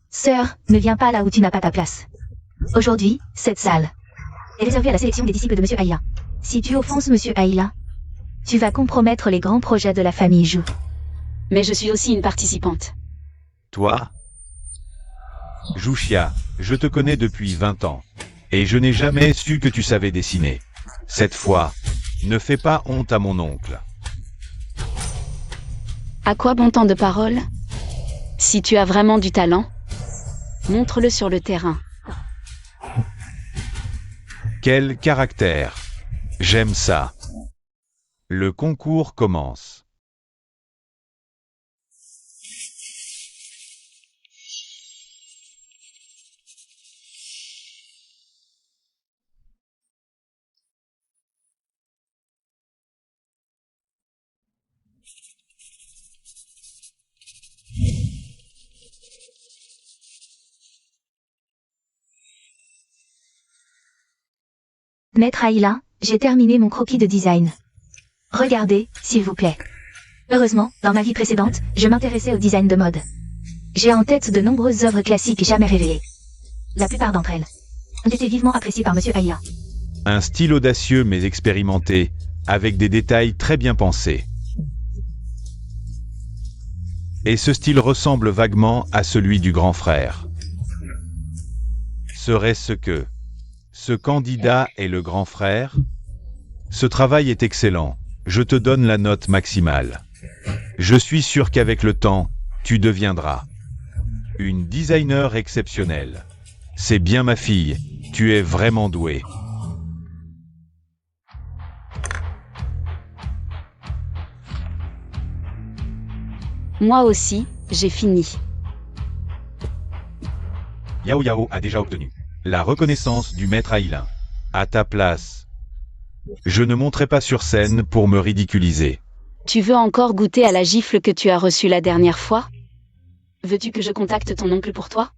Sœur, ne viens pas là où tu n'as pas ta place. Aujourd'hui, cette salle est réservée à la sélection des disciples de Monsieur Ailin. Si tu offenses Monsieur Ailin, tu vas compromettre les grands projets de la famille Zhu. Mais je suis aussi une participante. Toi? Zhuxia, je te connais depuis 20 ans. Et je n'ai jamais su que tu savais dessiner. Cette fois, ne fais pas honte à mon oncle. À quoi bon tant de paroles? Si tu as vraiment du talent, montre-le sur le terrain. Quel caractère! J'aime ça. Le concours commence. Maître Ailin, j'ai terminé mon croquis de design. Regardez, s'il vous plaît. Heureusement, dans ma vie précédente, je m'intéressais au design de mode. J'ai en tête de nombreuses œuvres classiques jamais révélées. La plupart d'entre elles ont été vivement appréciées par Monsieur Ailin. Un style audacieux mais expérimenté, avec des détails très bien pensés. Et ce style ressemble vaguement à celui du grand frère. Serait-ce que ce candidat est le grand frère? Ce travail est excellent. Je te donne la note maximale. Je suis sûr qu'avec le temps, tu deviendras une designer exceptionnelle. C'est bien ma fille, tu es vraiment douée. Moi aussi, j'ai fini. Yao Yao a déjà obtenu la reconnaissance du maître Ailin. À ta place, je ne monterai pas sur scène pour me ridiculiser. Tu veux encore goûter à la gifle que tu as reçue la dernière fois? Veux-tu que je contacte ton oncle pour toi?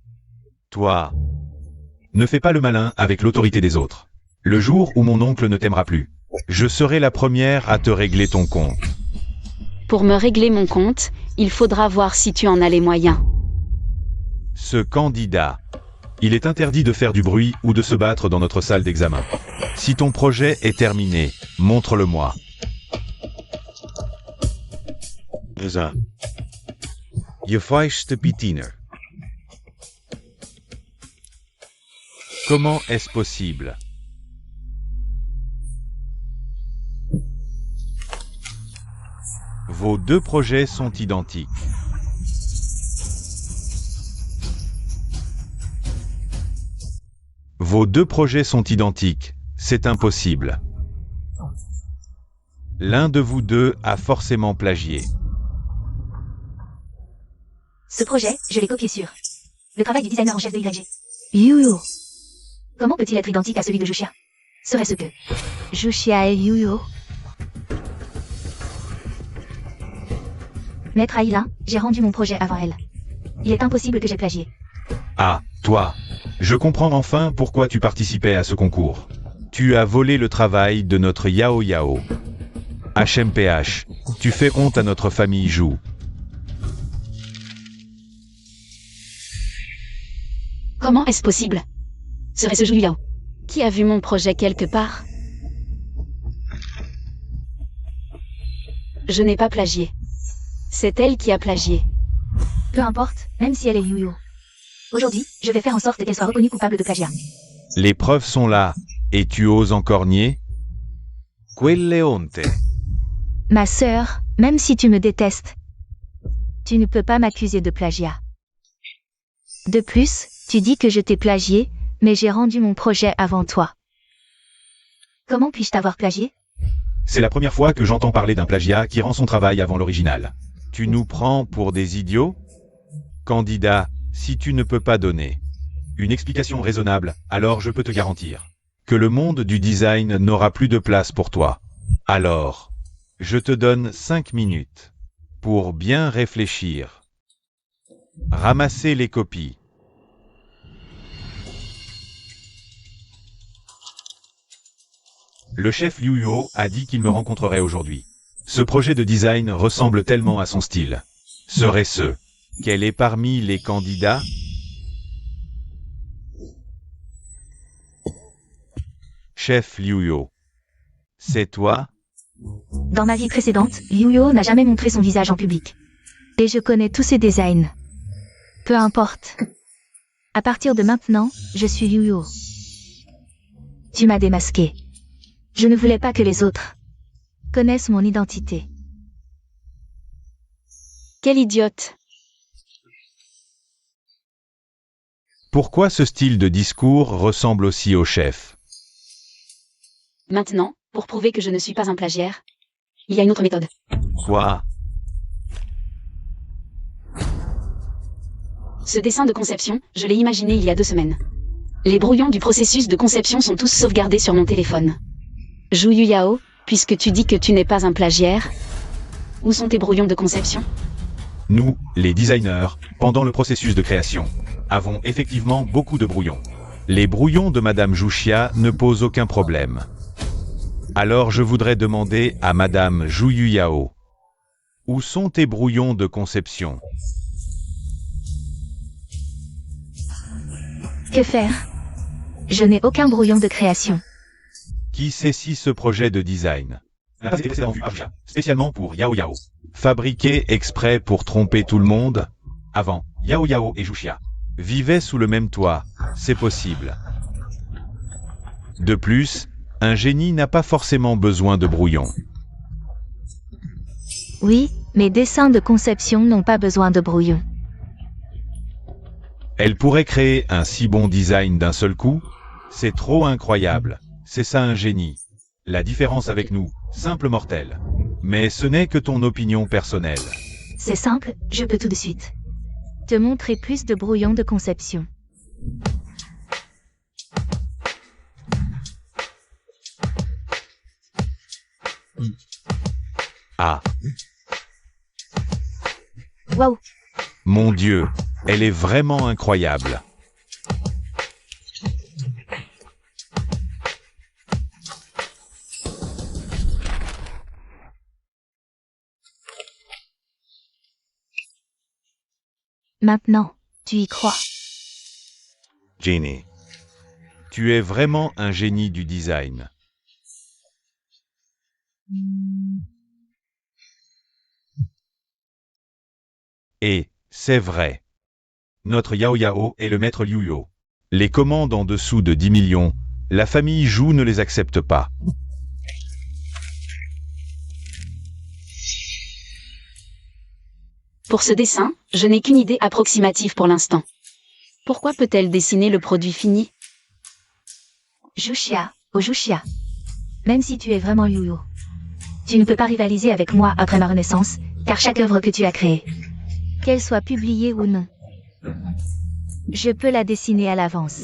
Toi, ne fais pas le malin avec l'autorité des autres. Le jour où mon oncle ne t'aimera plus, je serai la première à te régler ton compte. Pour me régler mon compte, il faudra voir si tu en as les moyens. Ce candidat Il est interdit de faire du bruit ou de se battre dans notre salle d'examen. Si ton projet est terminé, montre-le-moi. Zo. Je vuiste Bitiner. Comment est-ce possible? Vos deux projets sont identiques. Vos deux projets sont identiques, c'est impossible. L'un de vous deux a forcément plagié. Ce projet, je l'ai copié sur le travail du designer en chef de YG. Yuyo. Comment peut-il être identique à celui de Jushia? Serait-ce que Jushia et Yuyo? Maître Aïla, j'ai rendu mon projet avant elle. Il est impossible que j'ai plagié. Ah, toi. Je comprends enfin pourquoi tu participais à ce concours. Tu as volé le travail de notre Yao Yao. HMPH, tu fais honte à notre famille Jou. Comment est-ce possible? Serait-ce Zhu Yao qui a vu mon projet quelque part? Je n'ai pas plagié. C'est elle qui a plagié. Peu importe, même si elle est Yuyo. Aujourd'hui, je vais faire en sorte qu'elle soit reconnue coupable de plagiat. Les preuves sont là, et tu oses encore nier? Quelle honte. Ma sœur, même si tu me détestes, tu ne peux pas m'accuser de plagiat. De plus, tu dis que je t'ai plagié, mais j'ai rendu mon projet avant toi. Comment puis-je t'avoir plagié? C'est la première fois que j'entends parler d'un plagiat qui rend son travail avant l'original. Tu nous prends pour des idiots? Candidat, si tu ne peux pas donner une explication raisonnable, alors je peux te garantir que le monde du design n'aura plus de place pour toi. Alors, je te donne 5 minutes pour bien réfléchir. Ramasser les copies. Le chef Liu Yuo a dit qu'il me rencontrerait aujourd'hui. Ce projet de design ressemble tellement à son style. Serait-ce qu'elle est parmi les candidats? Chef Liu Yuo, c'est toi? Dans ma vie précédente, Yuyo n'a jamais montré son visage en public. Et je connais tous ses designs. Peu importe. À partir de maintenant, je suis Yuyo. Tu m'as démasqué. Je ne voulais pas que les autres connaissent mon identité. Quelle idiote. Pourquoi ce style de discours ressemble aussi au chef? Maintenant, pour prouver que je ne suis pas un plagiaire, il y a une autre méthode. Quoi? Ce dessin de conception, je l'ai imaginé il y a 2 semaines. Les brouillons du processus de conception sont tous sauvegardés sur mon téléphone. Zhu Yao, puisque tu dis que tu n'es pas un plagiaire, où sont tes brouillons de conception? Nous, les designers, pendant le processus de création, avons effectivement beaucoup de brouillons. Les brouillons de Madame Jushia ne posent aucun problème. Alors je voudrais demander à Madame Zhu Yao, où sont tes brouillons de conception? Que faire? Je n'ai aucun brouillon de création. Qui saisit ce projet de design? N'a pas été précédemment vu par Jushia, spécialement pour Yao Yao. Fabriqué exprès pour tromper tout le monde? Avant, Yao Yao et Jushia vivaient sous le même toit, c'est possible. De plus, un génie n'a pas forcément besoin de brouillon. Oui, mes dessins de conception n'ont pas besoin de brouillon. Elle pourrait créer un si bon design d'un seul coup? C'est trop incroyable. C'est ça un génie. La différence avec nous, simple mortel. Mais ce n'est que ton opinion personnelle. C'est simple, je peux tout de suite te montrer plus de brouillons de conception. Ah, Waouh, mon Dieu, elle est vraiment incroyable. maintenant, tu y crois. Genie. Tu es vraiment un génie du design. Et, c'est vrai. Notre Yao Yao est le maître Liu Yo. Les commandes en dessous de 10 millions, la famille Zhou ne les accepte pas. Pour ce dessin, je n'ai qu'une idée approximative pour l'instant. Pourquoi peut-elle dessiner le produit fini? Zhuxia, oh Zhuxia. Même si tu es vraiment Liu Yo, tu ne peux pas rivaliser avec moi après ma renaissance, car chaque œuvre que tu as créée, qu'elle soit publiée ou non, je peux la dessiner à l'avance.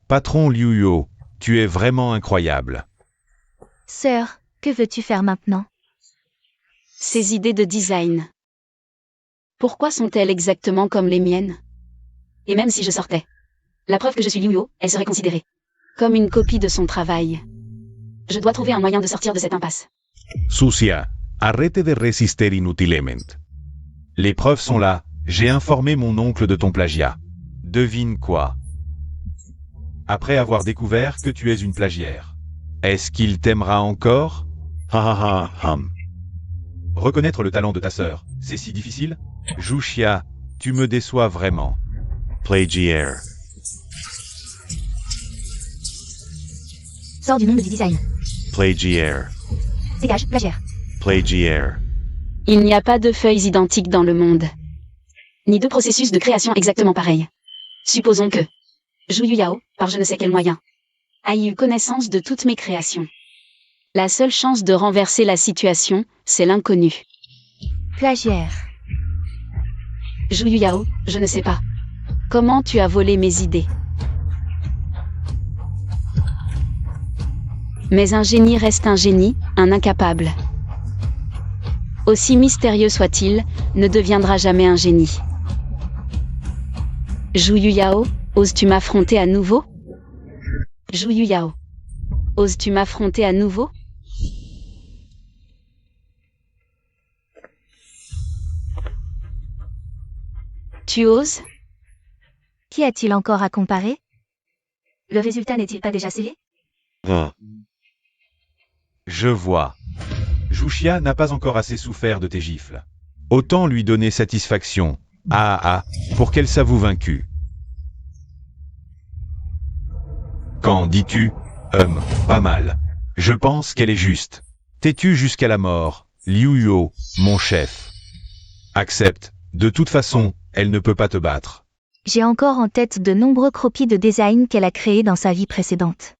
Patron Liu Yo, tu es vraiment incroyable. Sœur, que veux-tu faire maintenant? Ces idées de design. Pourquoi sont-elles exactement comme les miennes? Et même si je sortais, la preuve que je suis Liu Yo, elle serait considérée comme une copie de son travail. Je dois trouver un moyen de sortir de cette impasse. Sucia, arrête de résister inutilement. Les preuves sont là, j'ai informé mon oncle de ton plagiat. Devine quoi? Après avoir découvert que tu es une plagiaire, est-ce qu'il t'aimera encore? Ha ha ha hum. Reconnaître le talent de ta sœur, c'est si difficile? Zhuxia, tu me déçois vraiment. Plagiaire. Sors du monde du design. Plagiaire. Dégage, plagiaire. Plagiaire. Il n'y a pas de feuilles identiques dans le monde. Ni de processus de création exactement pareils. Supposons que Zhu Yuyao, par je ne sais quel moyen, a eu connaissance de toutes mes créations. La seule chance de renverser la situation, c'est l'inconnu. Plagiaire. Zhu Yuyao, je ne sais pas. Comment tu as volé mes idées? Mais un génie reste un génie, un incapable. Aussi mystérieux soit-il, ne deviendra jamais un génie. Zhu Yuyao, oses-tu m'affronter à nouveau? Zhu Yuyao, oses-tu m'affronter à nouveau? Tu oses? Qu'y a-t-il encore à comparer? Le résultat n'est-il pas déjà scellé? Ah. Je vois. Zhuxia n'a pas encore assez souffert de tes gifles. Autant lui donner satisfaction. Pour qu'elle s'avoue vaincue. Qu'en dis-tu? Pas mal. Je pense qu'elle est juste. T'es-tu jusqu'à la mort, Liu Yo, mon chef? Accepte. De toute façon, elle ne peut pas te battre. J'ai encore en tête de nombreux croquis de design qu'elle a créés dans sa vie précédente.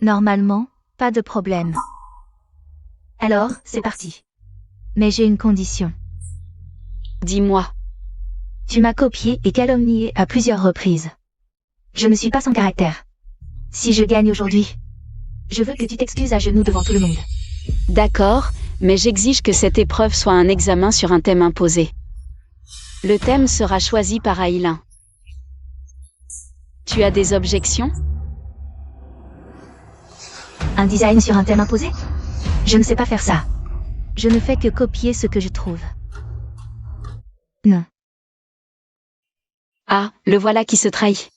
Normalement, pas de problème. Alors, c'est parti. Mais j'ai une condition. Dis-moi. Tu m'as copié et calomnié à plusieurs reprises. Je ne suis pas sans caractère. Si je gagne aujourd'hui, je veux que tu t'excuses à genoux devant tout le monde. D'accord, mais j'exige que cette épreuve soit un examen sur un thème imposé. Le thème sera choisi par Ailin. Tu as des objections? Un design sur un thème imposé? Je ne sais pas faire ça. Je ne fais que copier ce que je trouve. Non. Ah, le voilà qui se trahit.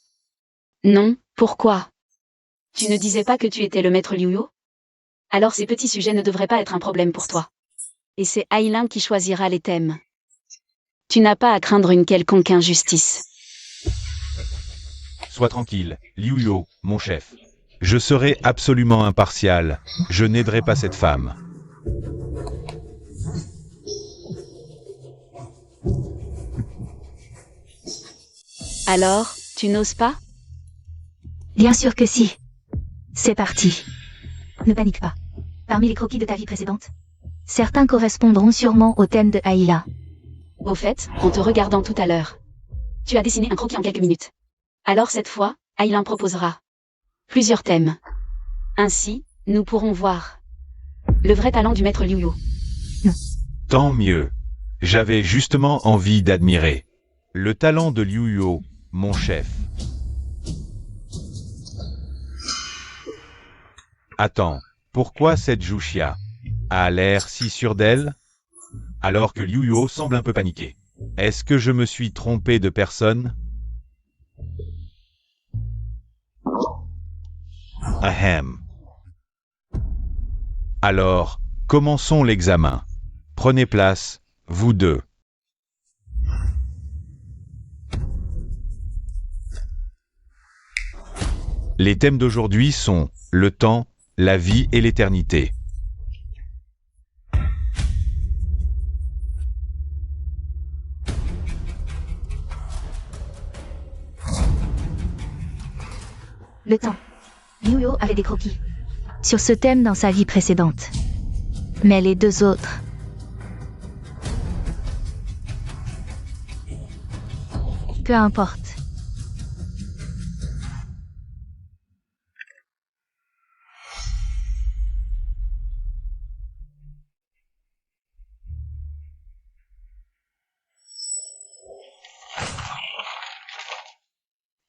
Non, pourquoi? Tu ne disais pas que tu étais le maître Liu Yo? Alors ces petits sujets ne devraient pas être un problème pour toi. Et c'est Ailin qui choisira les thèmes. Tu n'as pas à craindre une quelconque injustice. Sois tranquille, Liu Yo, mon chef. Je serai absolument impartial. Je n'aiderai pas cette femme. Alors, tu n'oses pas? Bien sûr que si. C'est parti. Ne panique pas. Parmi les croquis de ta vie précédente, certains correspondront sûrement au thème de Aïla. Au fait, en te regardant tout à l'heure, tu as dessiné un croquis en quelques minutes. Alors cette fois, Ailin proposera plusieurs thèmes. Ainsi, nous pourrons voir le vrai talent du maître Liu Yo. Tant mieux. J'avais justement envie d'admirer le talent de Liu Yo, mon chef. Attends, pourquoi cette Zhuxia a l'air si sûre d'elle? Alors que Liu Yo semble un peu paniqué. Est-ce que je me suis trompé de personne? Ahem. Alors, commençons l'examen. Prenez place, vous deux. Les thèmes d'aujourd'hui sont le temps, la vie et l'éternité. Le temps. Liu avait des croquis sur ce thème dans sa vie précédente. Mais les deux autres... Peu importe.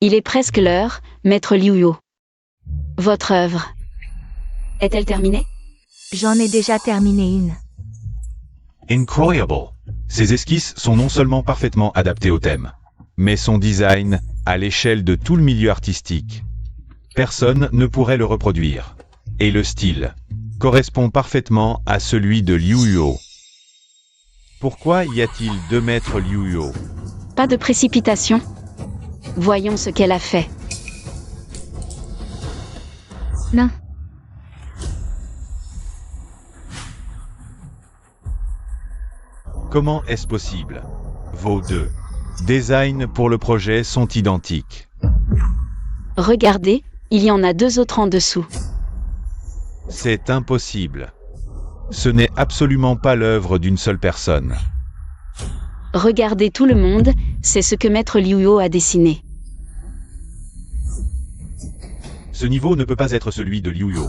Il est presque l'heure, maître Liu. Votre œuvre est-elle terminée? J'en ai déjà terminé une. Incroyable! Ces esquisses sont non seulement parfaitement adaptées au thème, mais son design, à l'échelle de tout le milieu artistique. Personne ne pourrait le reproduire. Et le style correspond parfaitement à celui de Liu. Pourquoi y a-t-il deux maîtres Liu? Pas de précipitation. Voyons ce qu'elle a fait. Non. Comment est-ce possible? Vos deux designs pour le projet sont identiques. Regardez, il y en a deux autres en dessous. C'est impossible. Ce n'est absolument pas l'œuvre d'une seule personne. Regardez tout le monde, c'est ce que maître Liu a dessiné. Ce niveau ne peut pas être celui de Liu.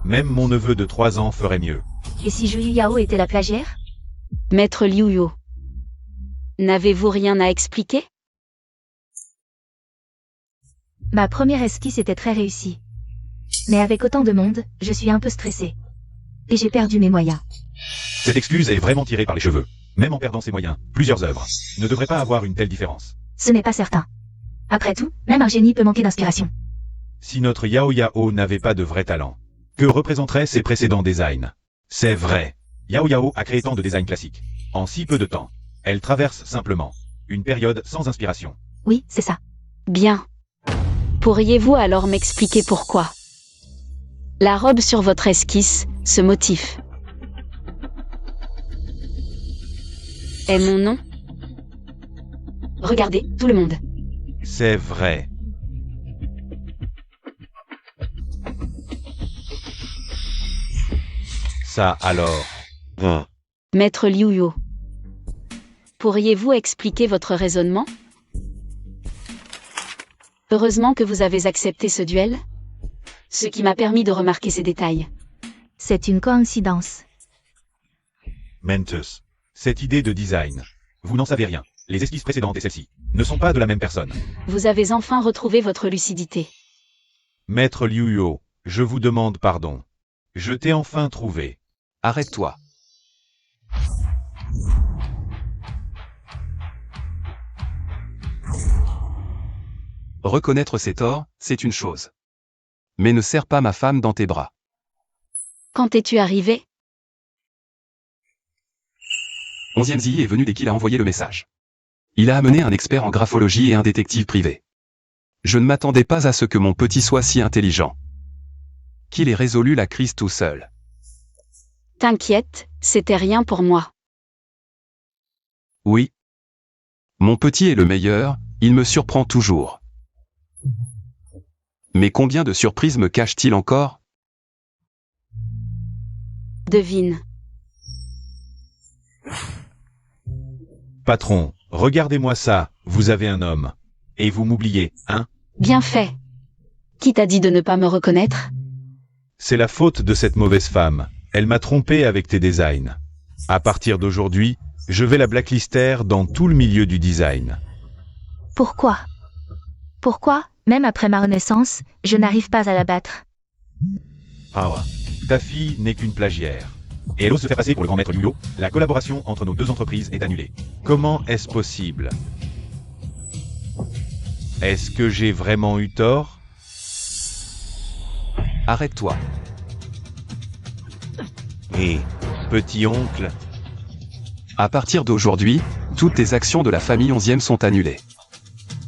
Même mon neveu de 3 ans ferait mieux. Et si Zhu Yao était la plagiaire? Maître Liu, n'avez-vous rien à expliquer? Ma première esquisse était très réussie. Mais avec autant de monde, je suis un peu stressée. Et j'ai perdu mes moyens. Cette excuse est vraiment tirée par les cheveux. Même en perdant ses moyens, plusieurs œuvres ne devraient pas avoir une telle différence. Ce n'est pas certain. Après tout, même un génie peut manquer d'inspiration. Si notre Yao n'avait pas de vrai talent, que représenteraient ses précédents designs? C'est vrai. Yao a créé tant de designs classiques. En si peu de temps. Elle traverse simplement une période sans inspiration. Oui, c'est ça. Bien. Pourriez-vous alors m'expliquer pourquoi? La robe sur votre esquisse, ce motif, est mon nom? Regardez, tout le monde. C'est vrai. Ça alors. Maître Liu, pourriez-vous expliquer votre raisonnement? Heureusement que vous avez accepté ce duel, ce qui m'a permis de remarquer ces détails. C'est une coïncidence. Mentus. Cette idée de design. Vous n'en savez rien. Les esquisses précédentes et celle-ci ne sont pas de la même personne. Vous avez enfin retrouvé votre lucidité. Maître Liu, je vous demande pardon. Je t'ai enfin trouvé. Arrête-toi. Reconnaître ses torts, c'est une chose. Mais ne serre pas ma femme dans tes bras. Quand es-tu arrivé? 11e Zi est venu dès qu'il a envoyé le message. Il a amené un expert en graphologie et un détective privé. Je ne m'attendais pas à ce que mon petit soit si intelligent. Qu'il ait résolu la crise tout seul. T'inquiète, c'était rien pour moi. Oui. Mon petit est le meilleur, il me surprend toujours. Mais combien de surprises me cache-t-il encore? Devine. Patron, regardez-moi ça, vous avez un homme. Et vous m'oubliez, hein? Bien fait. Qui t'a dit de ne pas me reconnaître? C'est la faute de cette mauvaise femme. Elle m'a trompé avec tes designs. À partir d'aujourd'hui, je vais la blacklister dans tout le milieu du design. Pourquoi? Pourquoi, même après ma renaissance, je n'arrive pas à la battre? Ah, ta fille n'est qu'une plagiaire. Et elle ose se faire passer pour le grand maître Liu. La collaboration entre nos deux entreprises est annulée. Comment est-ce possible? Est-ce que j'ai vraiment eu tort? Arrête-toi. He. Petit oncle. À partir d'aujourd'hui, toutes tes actions de la famille 11e sont annulées.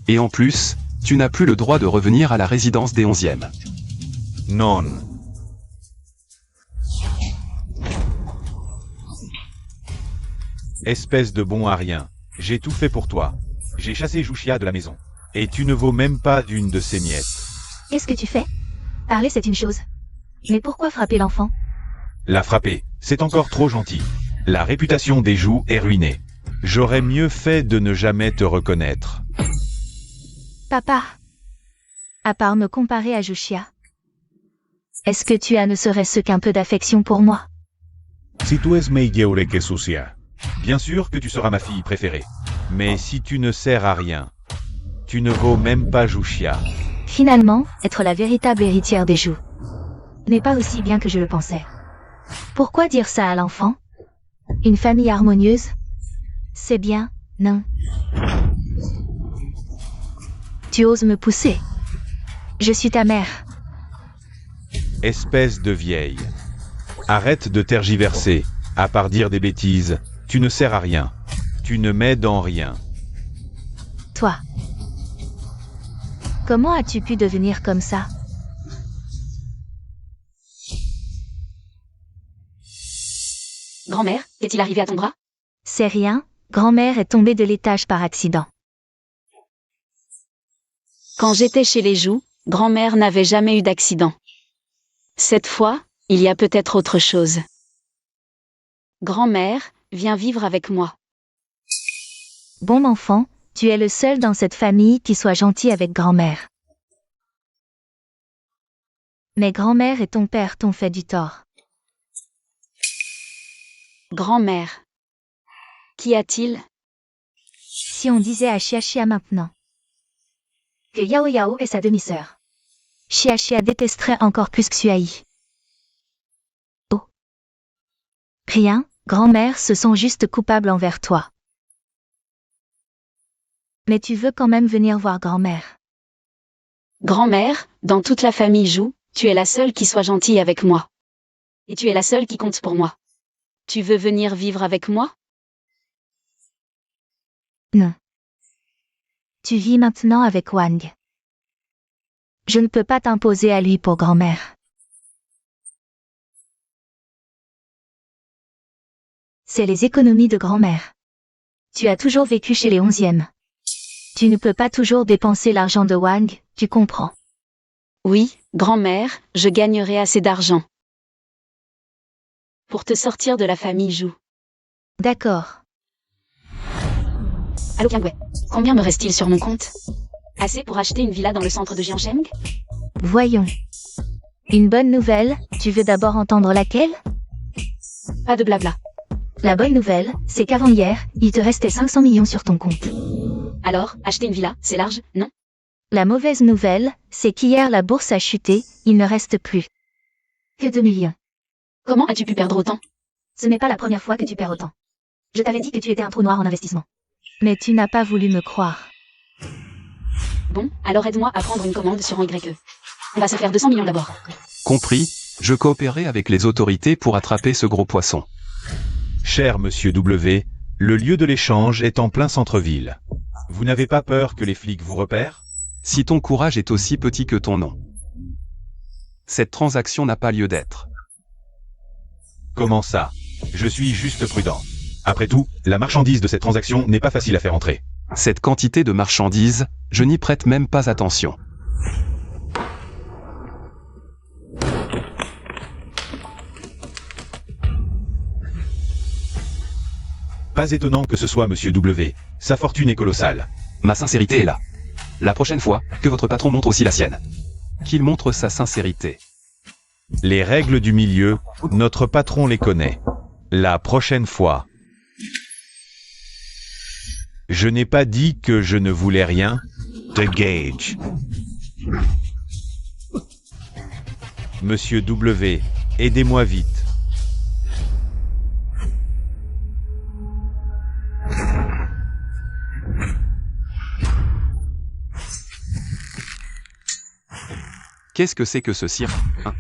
Et en plus, tu n'as plus le droit de revenir à la résidence des 11e. Non. Espèce de bon à rien. J'ai tout fait pour toi. J'ai chassé Jushia de la maison. Et tu ne vaux même pas d'une de ses miettes. Qu'est-ce que tu fais? Parler, c'est une chose. Mais pourquoi frapper l'enfant? La frapper, c'est encore trop gentil. La réputation des joues est ruinée. J'aurais mieux fait de ne jamais te reconnaître. Papa. À part me comparer à Jushia. Est-ce que tu as ne serait-ce qu'un peu d'affection pour moi? Si tu es meilleure que Sucia. Bien sûr que tu seras ma fille préférée. Mais si tu ne sers à rien, tu ne vaux même pas Jushia. Finalement, être la véritable héritière des joues n'est pas aussi bien que je le pensais. Pourquoi dire ça à l'enfant? Une famille harmonieuse? C'est bien, non? Tu oses me pousser. Je suis ta mère. Espèce de vieille. Arrête de tergiverser. À part dire des bêtises, tu ne sers à rien. Tu ne m'aides en rien. Toi. Comment as-tu pu devenir comme ça? Grand-mère, qu'est-il arrivé à ton bras? C'est rien, grand-mère est tombée de l'étage par accident. Quand j'étais chez les joues, grand-mère n'avait jamais eu d'accident. Cette fois, il y a peut-être autre chose. Grand-mère, viens vivre avec moi. Bon enfant, tu es le seul dans cette famille qui soit gentil avec grand-mère. Mais grand-mère et ton père t'ont fait du tort. Grand-mère. Qu'y a-t-il? Si on disait à Chia Chia maintenant que Yao Yao est sa demi-sœur, Chia Chia détesterait encore plus Xuai. Oh. Rien, grand-mère se sent juste coupable envers toi. Mais tu veux quand même venir voir grand-mère. Grand-mère, dans toute la famille joue, tu es la seule qui soit gentille avec moi. Et tu es la seule qui compte pour moi. Tu veux venir vivre avec moi? Non. Tu vis maintenant avec Wang. Je ne peux pas t'imposer à lui pour grand-mère. C'est les économies de grand-mère. Tu as toujours vécu chez les 11e. Tu ne peux pas toujours dépenser l'argent de Wang, tu comprends? Oui, grand-mère, je gagnerai assez d'argent. Pour te sortir de la famille joue. D'accord. Allô Kiangwei, combien me reste-t-il sur mon compte? Assez pour acheter une villa dans le centre de Jiangsheng? Voyons. Une bonne nouvelle, tu veux d'abord entendre laquelle? Pas de blabla. La bonne nouvelle, c'est qu'avant hier, il te restait 500 millions sur ton compte. Alors, acheter une villa, c'est large, non? La mauvaise nouvelle, c'est qu'hier la bourse a chuté, il ne reste plus que 2 millions. Comment as-tu pu perdre autant? Ce n'est pas la première fois que tu perds autant. Je t'avais dit que tu étais un trou noir en investissement. Mais tu n'as pas voulu me croire. Bon, alors aide-moi à prendre une commande sur un YE. On va se faire 200 millions d'abord. Compris, je coopérerai avec les autorités pour attraper ce gros poisson. Cher monsieur W, le lieu de l'échange est en plein centre-ville. Vous n'avez pas peur que les flics vous repèrent? Si ton courage est aussi petit que ton nom. Cette transaction n'a pas lieu d'être. Comment ça? Je suis juste prudent. Après tout, la marchandise de cette transaction n'est pas facile à faire entrer. Cette quantité de marchandises, je n'y prête même pas attention. Pas étonnant que ce soit monsieur W. Sa fortune est colossale. Ma sincérité est là. La prochaine fois, que votre patron montre aussi la sienne. Qu'il montre sa sincérité. Les règles du milieu, notre patron les connaît. La prochaine fois. Je n'ai pas dit que je ne voulais rien. The Gage. Monsieur W, aidez-moi vite. Qu'est-ce que c'est que ce cirque, hein?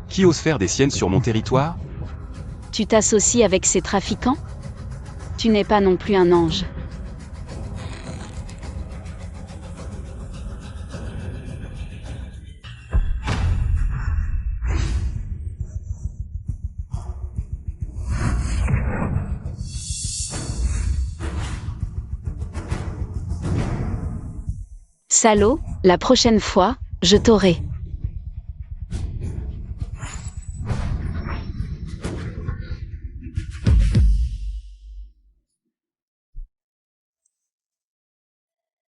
Qui ose faire des siennes sur mon territoire? Tu t'associes avec ces trafiquants? Tu n'es pas non plus un ange. Salaud, la prochaine fois, je t'aurai.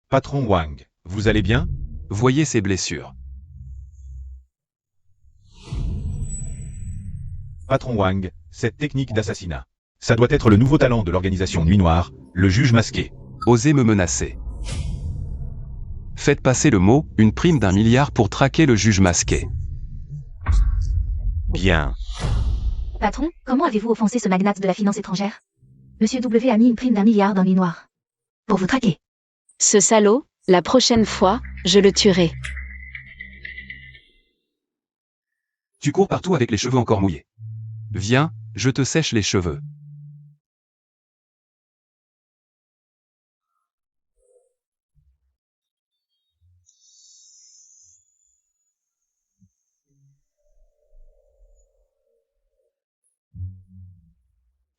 Patron Wang, vous allez bien? Voyez ces blessures. Patron Wang, cette technique d'assassinat. Ça doit être le nouveau talent de l'organisation Nuit Noire, le juge masqué. Osez me menacer. Faites passer le mot, une prime d'1 milliard pour traquer le juge masqué. Bien. Patron, comment avez-vous offensé ce magnate de la finance étrangère? Monsieur W a mis une prime d'1 milliard dans Nuit Noire. Pour vous traquer. Ce salaud, la prochaine fois, je le tuerai. Tu cours partout avec les cheveux encore mouillés. Viens, je te sèche les cheveux.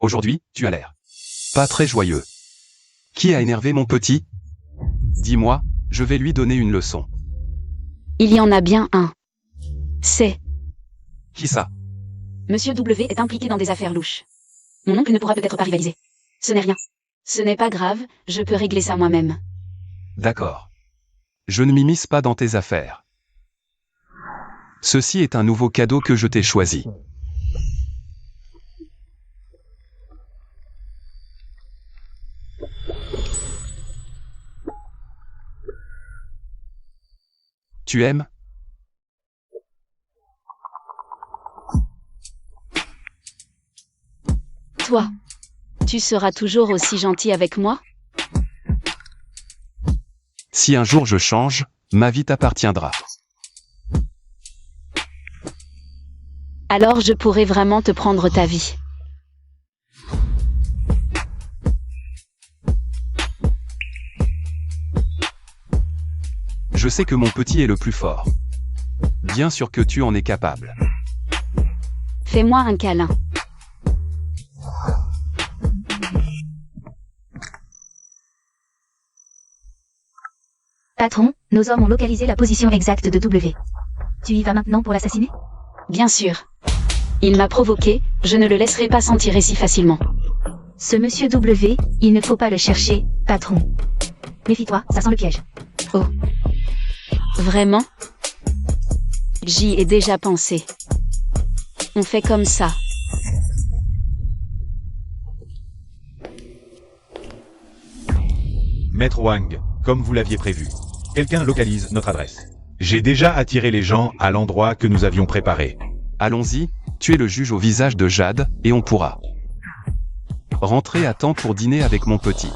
Aujourd'hui, tu as l'air pas très joyeux. Qui a énervé mon petit? Dis-moi, je vais lui donner une leçon. Il y en a bien un. C'est... Qui ça? Monsieur W est impliqué dans des affaires louches. Mon oncle ne pourra peut-être pas rivaliser. Ce n'est rien. Ce n'est pas grave, je peux régler ça moi-même. D'accord. Je ne m'immisce pas dans tes affaires. Ceci est un nouveau cadeau que je t'ai choisi. Tu aimes? Toi, tu seras toujours aussi gentil avec moi? Si un jour je change, ma vie t'appartiendra. Alors je pourrai vraiment te prendre ta vie. Je sais que mon petit est le plus fort. Bien sûr que tu en es capable. Fais-moi un câlin. Patron, nos hommes ont localisé la position exacte de W. Tu y vas maintenant pour l'assassiner? Bien sûr. Il m'a provoqué, je ne le laisserai pas s'en tirer si facilement. Ce monsieur W, il ne faut pas le chercher, patron. Méfie-toi, ça sent le piège. Oh. Vraiment? J'y ai déjà pensé. On fait comme ça. Maître Wang, comme vous l'aviez prévu. Quelqu'un localise notre adresse. J'ai déjà attiré les gens à l'endroit que nous avions préparé. Allons-y, tu es le juge au visage de Jade, et on pourra rentrer à temps pour dîner avec mon petit.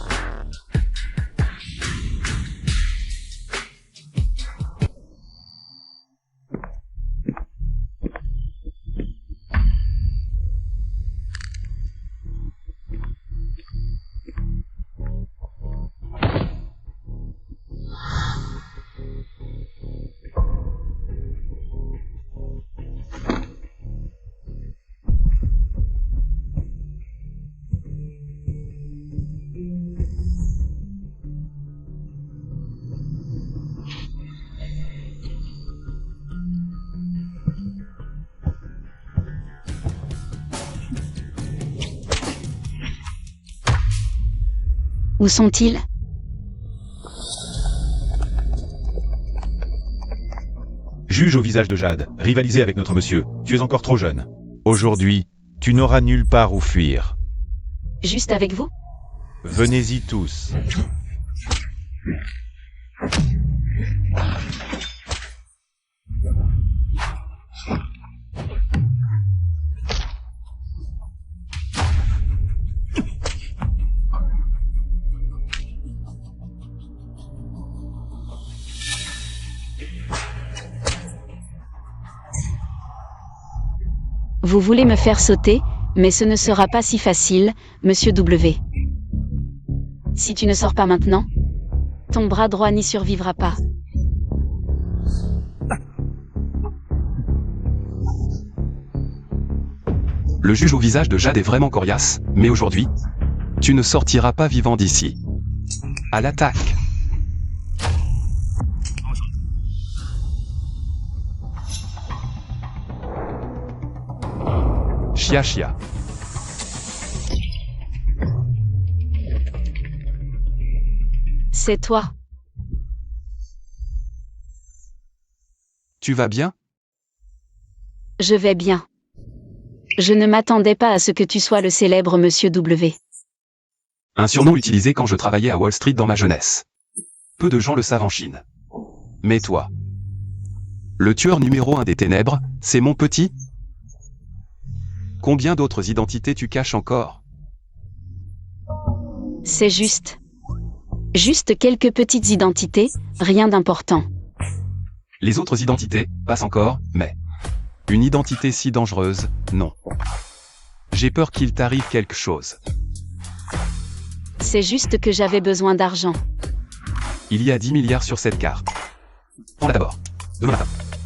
Où sont-ils? Juge au visage de Jade, rivaliser avec notre monsieur, tu es encore trop jeune. Aujourd'hui, tu n'auras nulle part où fuir. Juste avec vous? Venez-y tous. Vous voulez me faire sauter, mais ce ne sera pas si facile, Monsieur W. Si tu ne sors pas maintenant, ton bras droit n'y survivra pas. Le juge au visage de Jade est vraiment coriace, mais aujourd'hui, tu ne sortiras pas vivant d'ici. À l'attaque. Chia chia. C'est toi. Tu vas bien? Je vais bien. Je ne m'attendais pas à ce que tu sois le célèbre Monsieur W. Un surnom utilisé quand je travaillais à Wall Street dans ma jeunesse. Peu de gens le savent en Chine. Mais toi, le tueur numéro 1 des ténèbres, c'est mon petit? Combien d'autres identités tu caches encore? C'est juste. Juste quelques petites identités, rien d'important. Les autres identités, passent encore, mais... Une identité si dangereuse, non. J'ai peur qu'il t'arrive quelque chose. C'est juste que j'avais besoin d'argent. Il y a 10 milliards sur cette carte. Prends-la d'abord. Demain.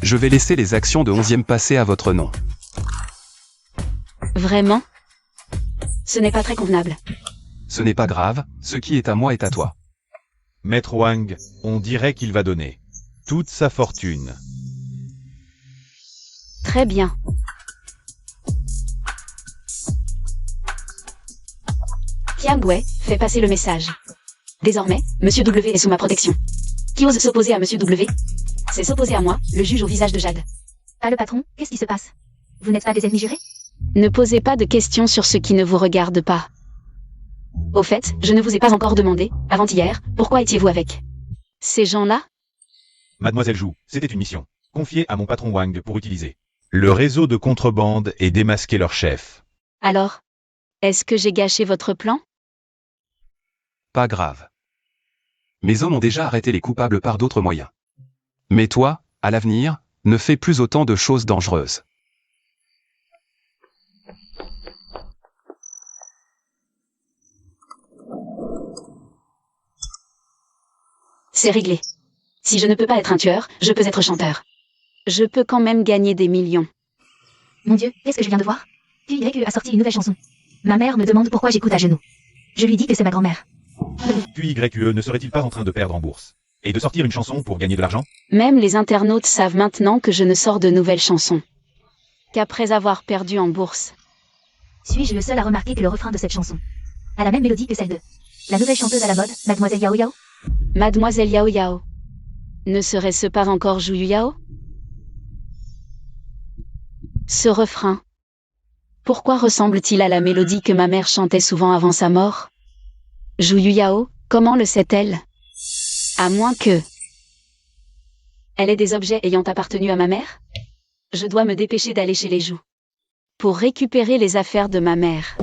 Je vais laisser les actions de 11e passer à votre nom. Vraiment? Ce n'est pas très convenable. Ce n'est pas grave, ce qui est à moi est à toi. Maître Wang, on dirait qu'il va donner toute sa fortune. Très bien. Tiangwei, fais passer le message. Désormais, Monsieur W est sous ma protection. Qui ose s'opposer à Monsieur W? C'est s'opposer à moi, le juge au visage de Jade. Ah le patron, qu'est-ce qui se passe? Vous n'êtes pas des ennemis jurés? Ne posez pas de questions sur ce qui ne vous regarde pas. Au fait, je ne vous ai pas encore demandé, avant-hier, pourquoi étiez-vous avec ces gens-là? Mademoiselle Zhou, c'était une mission, confiée à mon patron Wang pour utiliser Le réseau de contrebande et démasquer leur chef. Alors, est-ce que j'ai gâché votre plan? Pas grave. Mes hommes ont déjà arrêté les coupables par d'autres moyens. Mais toi, à l'avenir, ne fais plus autant de choses dangereuses. C'est réglé. Si je ne peux pas être un tueur, je peux être chanteur. Je peux quand même gagner des millions. Mon Dieu, qu'est-ce que je viens de voir? QYE a sorti une nouvelle chanson. Ma mère me demande pourquoi j'écoute à genoux. Je lui dis que c'est ma grand-mère. Puis YE ne serait-il pas en train de perdre en bourse et de sortir une chanson pour gagner de l'argent? Même les internautes savent maintenant que je ne sors de nouvelles chansons qu'après avoir perdu en bourse. Suis-je le seul à remarquer que le refrain de cette chanson a la même mélodie que celle de la nouvelle chanteuse à la mode, Mademoiselle Yao Yao? Mademoiselle Yao Yao. Ne serait-ce pas encore Juyu Yao? Ce refrain. Pourquoi ressemble-t-il à la mélodie que ma mère chantait souvent avant sa mort? Juyu Yao, comment le sait-elle? À moins que... elle ait des objets ayant appartenu à ma mère? Je dois me dépêcher d'aller chez les Zhou pour récupérer les affaires de ma mère.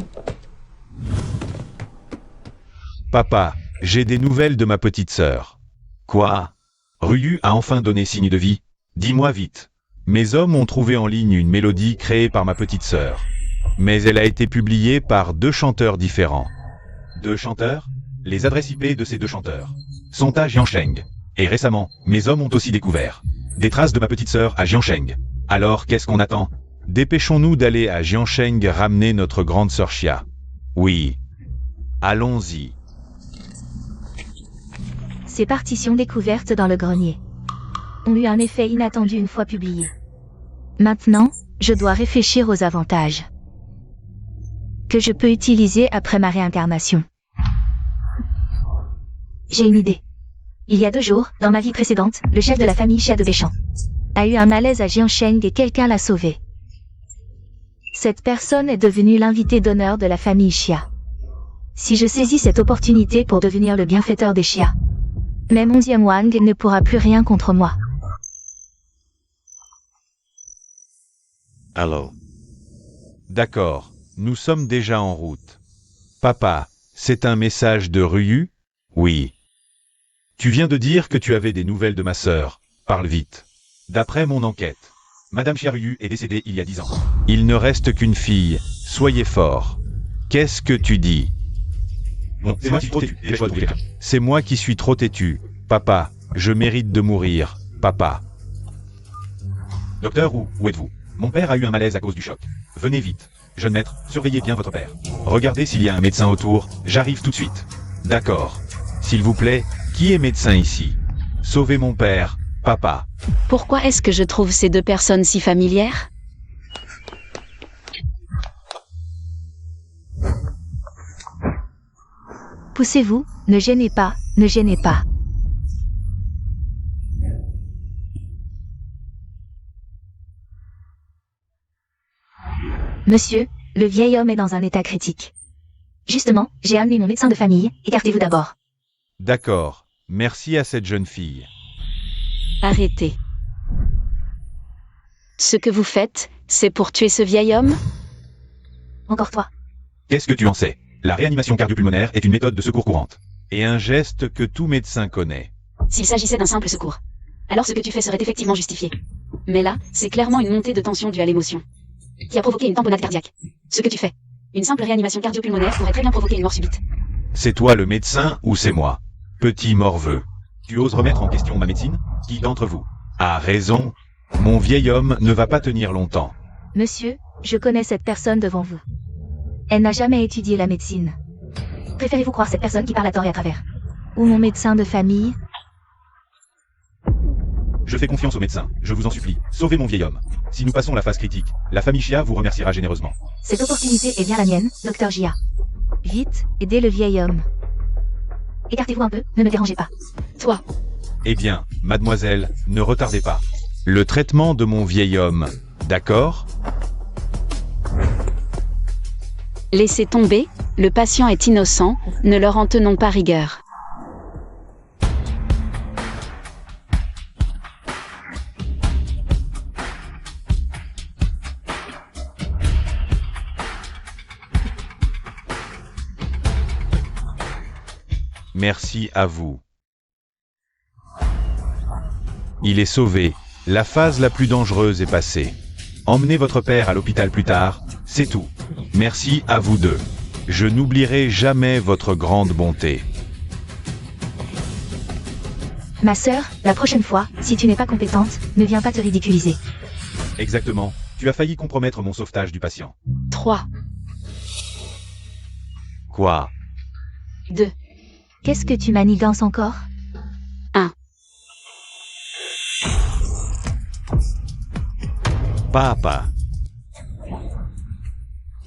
Papa, j'ai des nouvelles de ma petite sœur. Quoi? Ryu a enfin donné signe de vie? Dis-moi vite. Mes hommes ont trouvé en ligne une mélodie créée par ma petite sœur. Mais elle a été publiée par 2 chanteurs différents. 2 chanteurs? Les adresses IP de ces 2 chanteurs sont à Jiansheng. Et récemment, mes hommes ont aussi découvert des traces de ma petite sœur à Jiansheng. Alors, qu'est-ce qu'on attend? Dépêchons-nous d'aller à Jiansheng ramener notre grande sœur Xia. Oui. Allons-y. Ces partitions découvertes dans le grenier ont eu un effet inattendu une fois publiées. Maintenant, je dois réfléchir aux avantages que je peux utiliser après ma réincarnation. J'ai une idée. Il y a 2 jours, dans ma vie précédente, le chef de la famille Xia de Béchamp a eu un malaise à Jiansheng et quelqu'un l'a sauvé. Cette personne est devenue l'invité d'honneur de la famille Xia. Si je saisis cette opportunité pour devenir le bienfaiteur des Xia, Même 11e Wang ne pourra plus rien contre moi. Allô. D'accord, nous sommes déjà en route. Papa, c'est un message de Ryu? Oui. Tu viens de dire que tu avais des nouvelles de ma sœur. Parle vite. D'après mon enquête, Madame Chiaruyu est décédée il y a 10 ans. Il ne reste qu'une fille. Soyez fort. Qu'est-ce que tu dis? Bon, c'est moi qui suis trop têtu, et je dois trouver quelqu'un. C'est moi qui suis trop têtu. Papa, je mérite de mourir. Papa. Docteur, où êtes-vous? Mon père a eu un malaise à cause du choc. Venez vite. Jeune maître, surveillez bien votre père. Regardez s'il y a un médecin autour, j'arrive tout de suite. D'accord. S'il vous plaît, qui est médecin ici? Sauvez mon père, papa. Pourquoi est-ce que je trouve ces deux personnes si familières? Poussez-vous, ne gênez pas, ne gênez pas. Monsieur, le vieil homme est dans un état critique. Justement, j'ai amené mon médecin de famille, écartez-vous d'abord. D'accord. Merci à cette jeune fille. Arrêtez. Ce que vous faites, c'est pour tuer ce vieil homme? Encore toi. Qu'est-ce que tu en sais? La réanimation cardiopulmonaire est une méthode de secours courante. Et un geste que tout médecin connaît. S'il s'agissait d'un simple secours, alors ce que tu fais serait effectivement justifié. Mais là, c'est clairement une montée de tension due à l'émotion, qui a provoqué une tamponade cardiaque. Ce que tu fais, une simple réanimation cardiopulmonaire pourrait très bien provoquer une mort subite. C'est toi le médecin ou c'est moi? Petit morveux. Tu oses remettre en question ma médecine? Qui d'entre vous? A raison. Mon vieil homme ne va pas tenir longtemps. Monsieur, je connais cette personne devant vous. Elle n'a jamais étudié la médecine. Préférez-vous croire cette personne qui parle à tort et à travers? Ou mon médecin de famille? Je fais confiance au médecin, je vous en supplie, sauvez mon vieil homme. Si nous passons la phase critique, la famille Chia vous remerciera généreusement. Cette opportunité est bien la mienne, Docteur Jia. Vite, aidez le vieil homme. Écartez-vous un peu, ne me dérangez pas. Toi, Eh bien, mademoiselle, ne retardez pas. Le traitement de mon vieil homme, d'accord? laissez tomber, le patient est innocent, ne leur en tenons pas rigueur. Merci à vous. Il est sauvé. La phase la plus dangereuse est passée. Emmenez votre père à l'hôpital plus tard, c'est tout. Merci à vous deux. Je n'oublierai jamais votre grande bonté. Ma sœur, la prochaine fois, si tu n'es pas compétente, ne viens pas te ridiculiser. Exactement, tu as failli compromettre mon sauvetage du patient. 3, Quoi? 2, Qu'est-ce que tu manigances encore? 1. Papa.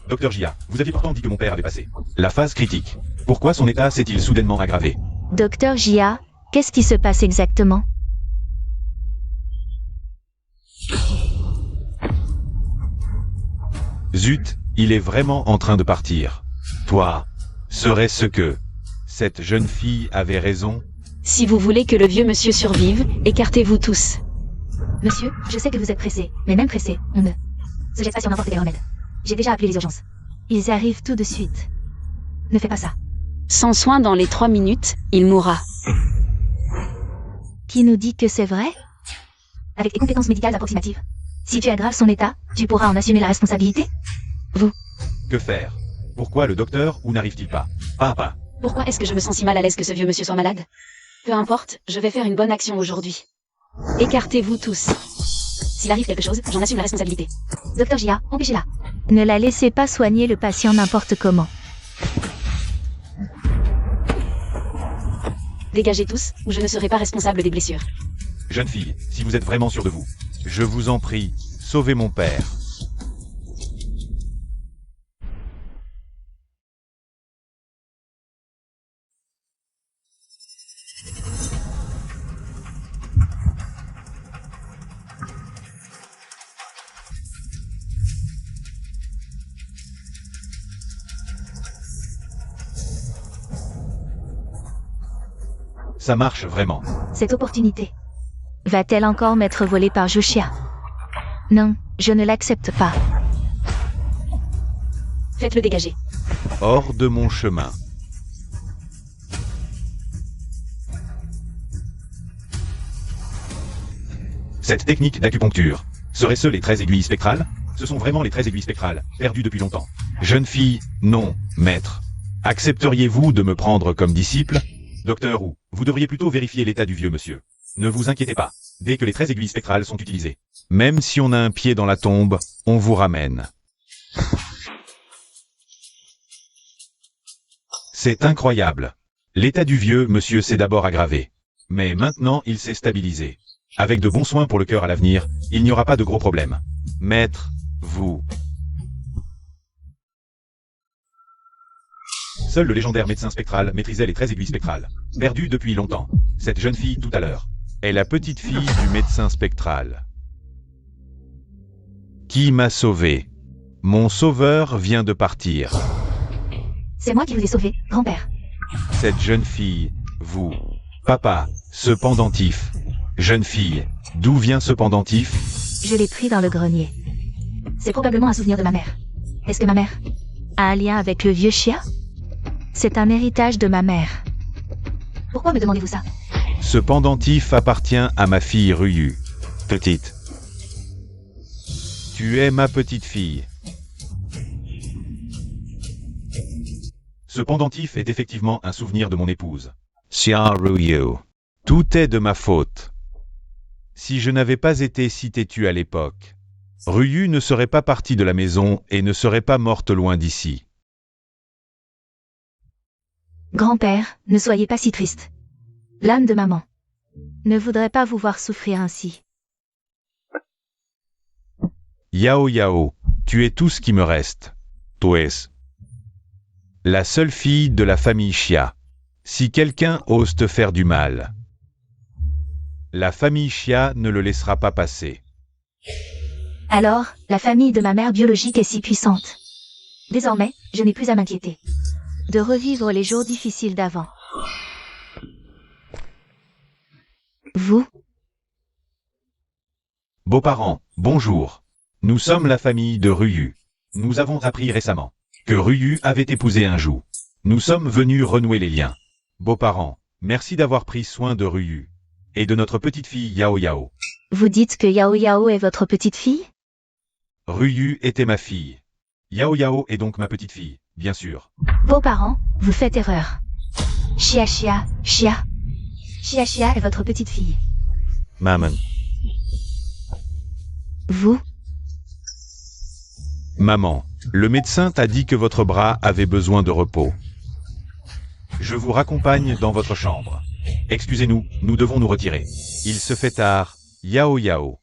Docteur Jia, vous aviez pourtant dit que mon père avait passé la phase critique. Pourquoi son état s'est-il soudainement aggravé? Docteur Jia, qu'est-ce qui se passe exactement? Zut, il est vraiment en train de partir. Toi, serait-ce que cette jeune fille avait raison? Si vous voulez que le vieux monsieur survive, écartez-vous tous. Monsieur, je sais que vous êtes pressé, mais même pressé, on ne se jette pas sur n'importe quel remède. J'ai déjà appelé les urgences. Ils arrivent tout de suite. Ne fais pas ça. Sans soin dans les 3 minutes, il mourra. Qui nous dit que c'est vrai? Avec tes compétences médicales approximatives. Si tu aggraves son état, tu pourras en assumer la responsabilité? Que faire? Pourquoi le docteur ou n'arrive-t-il pas? Papa. Pourquoi est-ce que je me sens si mal à l'aise que ce vieux monsieur soit malade? Peu importe, je vais faire une bonne action aujourd'hui. Écartez-vous tous. S'il arrive quelque chose, j'en assume la responsabilité. Docteur Jia, empêchez-la. Ne la laissez pas soigner le patient n'importe comment. Dégagez tous, ou je ne serai pas responsable des blessures. Jeune fille, si vous êtes vraiment sûre de vous. Je vous en prie, sauvez mon père. Ça marche vraiment. Cette opportunité va-t-elle encore m'être volée par Jushia? Non, je ne l'accepte pas. Faites-le dégager. Hors de mon chemin. Cette technique d'acupuncture, serait-ce les 13 aiguilles spectrales? Ce sont vraiment les 13 aiguilles spectrales, perdues depuis longtemps. Jeune fille, non, maître. Accepteriez-vous de me prendre comme disciple? Docteur Wu, vous devriez plutôt vérifier l'état du vieux monsieur. Ne vous inquiétez pas, dès que les 13 aiguilles spectrales sont utilisées. Même si on a un pied dans la tombe, on vous ramène. C'est incroyable. L'état du vieux monsieur s'est d'abord aggravé. Mais maintenant il s'est stabilisé. Avec de bons soins pour le cœur à l'avenir, il n'y aura pas de gros problèmes. Maître, vous... Seul le légendaire médecin spectral maîtrisait les 13 aiguilles spectrales, perdues depuis longtemps. Cette jeune fille tout à l'heure est la petite fille du médecin spectral. Qui m'a sauvé? Mon sauveur vient de partir. C'est moi qui vous ai sauvé, grand-père. Cette jeune fille, vous... Papa, ce pendentif. Jeune fille, d'où vient ce pendentif? Je l'ai pris dans le grenier. C'est probablement un souvenir de ma mère. Est-ce que ma mère a un lien avec le vieux Chia? C'est un héritage de ma mère. Pourquoi me demandez-vous ça? Ce pendentif appartient à ma fille Ryu. Petite. Tu es ma petite fille. Ce pendentif est effectivement un souvenir de mon épouse. Xia Ryu. Tout est de ma faute. Si je n'avais pas été si têtu à l'époque, Ryu ne serait pas partie de la maison et ne serait pas morte loin d'ici. Grand-père, ne soyez pas si triste. L'âme de maman ne voudrait pas vous voir souffrir ainsi. Yao Yao, tu es tout ce qui me reste. Tu es la seule fille de la famille Xia. Si quelqu'un ose te faire du mal, la famille Xia ne le laissera pas passer. Alors, la famille de ma mère biologique est si puissante. Désormais, je n'ai plus à m'inquiéter de revivre les jours difficiles d'avant. Vous? Beaux-parents, bonjour. Nous sommes la famille de Ryu. Nous avons appris récemment que Ryu avait épousé un Jou. Nous sommes venus renouer les liens. Beaux-parents, merci d'avoir pris soin de Ryu et de notre petite fille Yao Yao. Vous dites que Yao Yao est votre petite fille? Ryu était ma fille. Yao Yao est donc ma petite fille, bien sûr. Vos parents, vous faites erreur. Chia Chia, Chia. Chia Chia est votre petite fille. Maman. Vous? Maman, le médecin t'a dit que votre bras avait besoin de repos. Je vous raccompagne dans votre chambre. Excusez-nous, nous devons nous retirer. Il se fait tard. Yao Yao.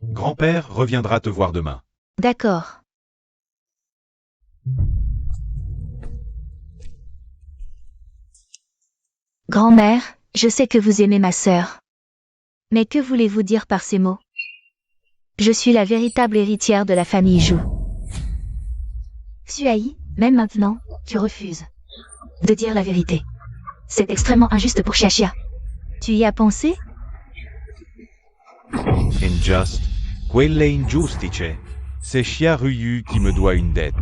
Grand-père reviendra te voir demain. D'accord. Grand-mère, je sais que vous aimez ma sœur. Mais que voulez-vous dire par ces mots? Je suis la véritable héritière de la famille Jou. Xuai, même maintenant, tu refuses de dire la vérité. C'est extrêmement injuste pour Xia Xia. Tu y as pensé? Injust. Quelle injustice. C'est Xia Ryu qui me doit une dette.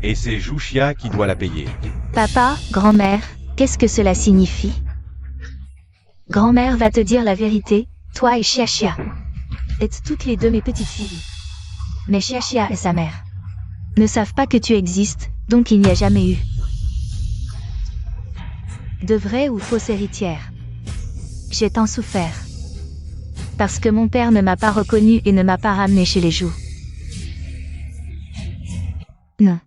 Et c'est Zhu Xia qui doit la payer. Papa, grand-mère, qu'est-ce que cela signifie? Grand-mère va te dire la vérité, toi et Xia Xia. Êtes toutes les deux mes petites filles. Mais Xia Xia et sa mère ne savent pas que tu existes, donc il n'y a jamais eu de vraie ou fausse héritière. J'ai tant souffert. Parce que mon père ne m'a pas reconnu et ne m'a pas ramené chez les Jou. Non.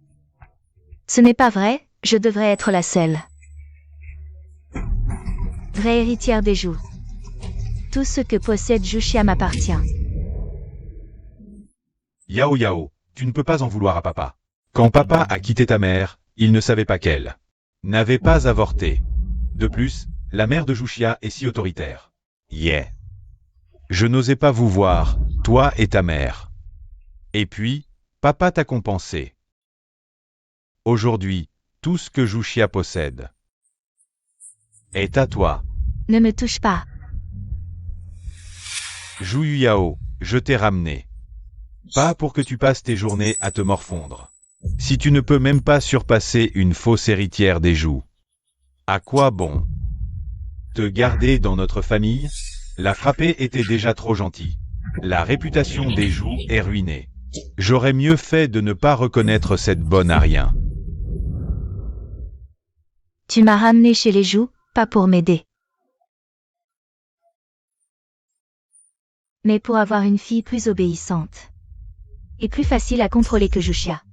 Ce n'est pas vrai, je devrais être la seule vraie héritière des Jou. Tout ce que possède Zhu Xia m'appartient. Yao Yao, tu ne peux pas en vouloir à papa. Quand papa a quitté ta mère, il ne savait pas qu'elle n'avait pas avorté. De plus, la mère de Zhu Xia est si autoritaire. Yeah. Je n'osais pas vous voir, toi et ta mère. Et puis, papa t'a compensé. Aujourd'hui, tout ce que Zhu Xia possède est à toi. Ne me touche pas. Zhu Yao, je t'ai ramené. Pas pour que tu passes tes journées à te morfondre. Si tu ne peux même pas surpasser une fausse héritière des Zhu, à quoi bon te garder dans notre famille? La frapper était déjà trop gentille. La réputation des Zhu est ruinée. J'aurais mieux fait de ne pas reconnaître cette bonne à rien. Tu m'as ramené chez les Zhu, pas pour m'aider. Mais pour avoir une fille plus obéissante. Et plus facile à contrôler que Juxia.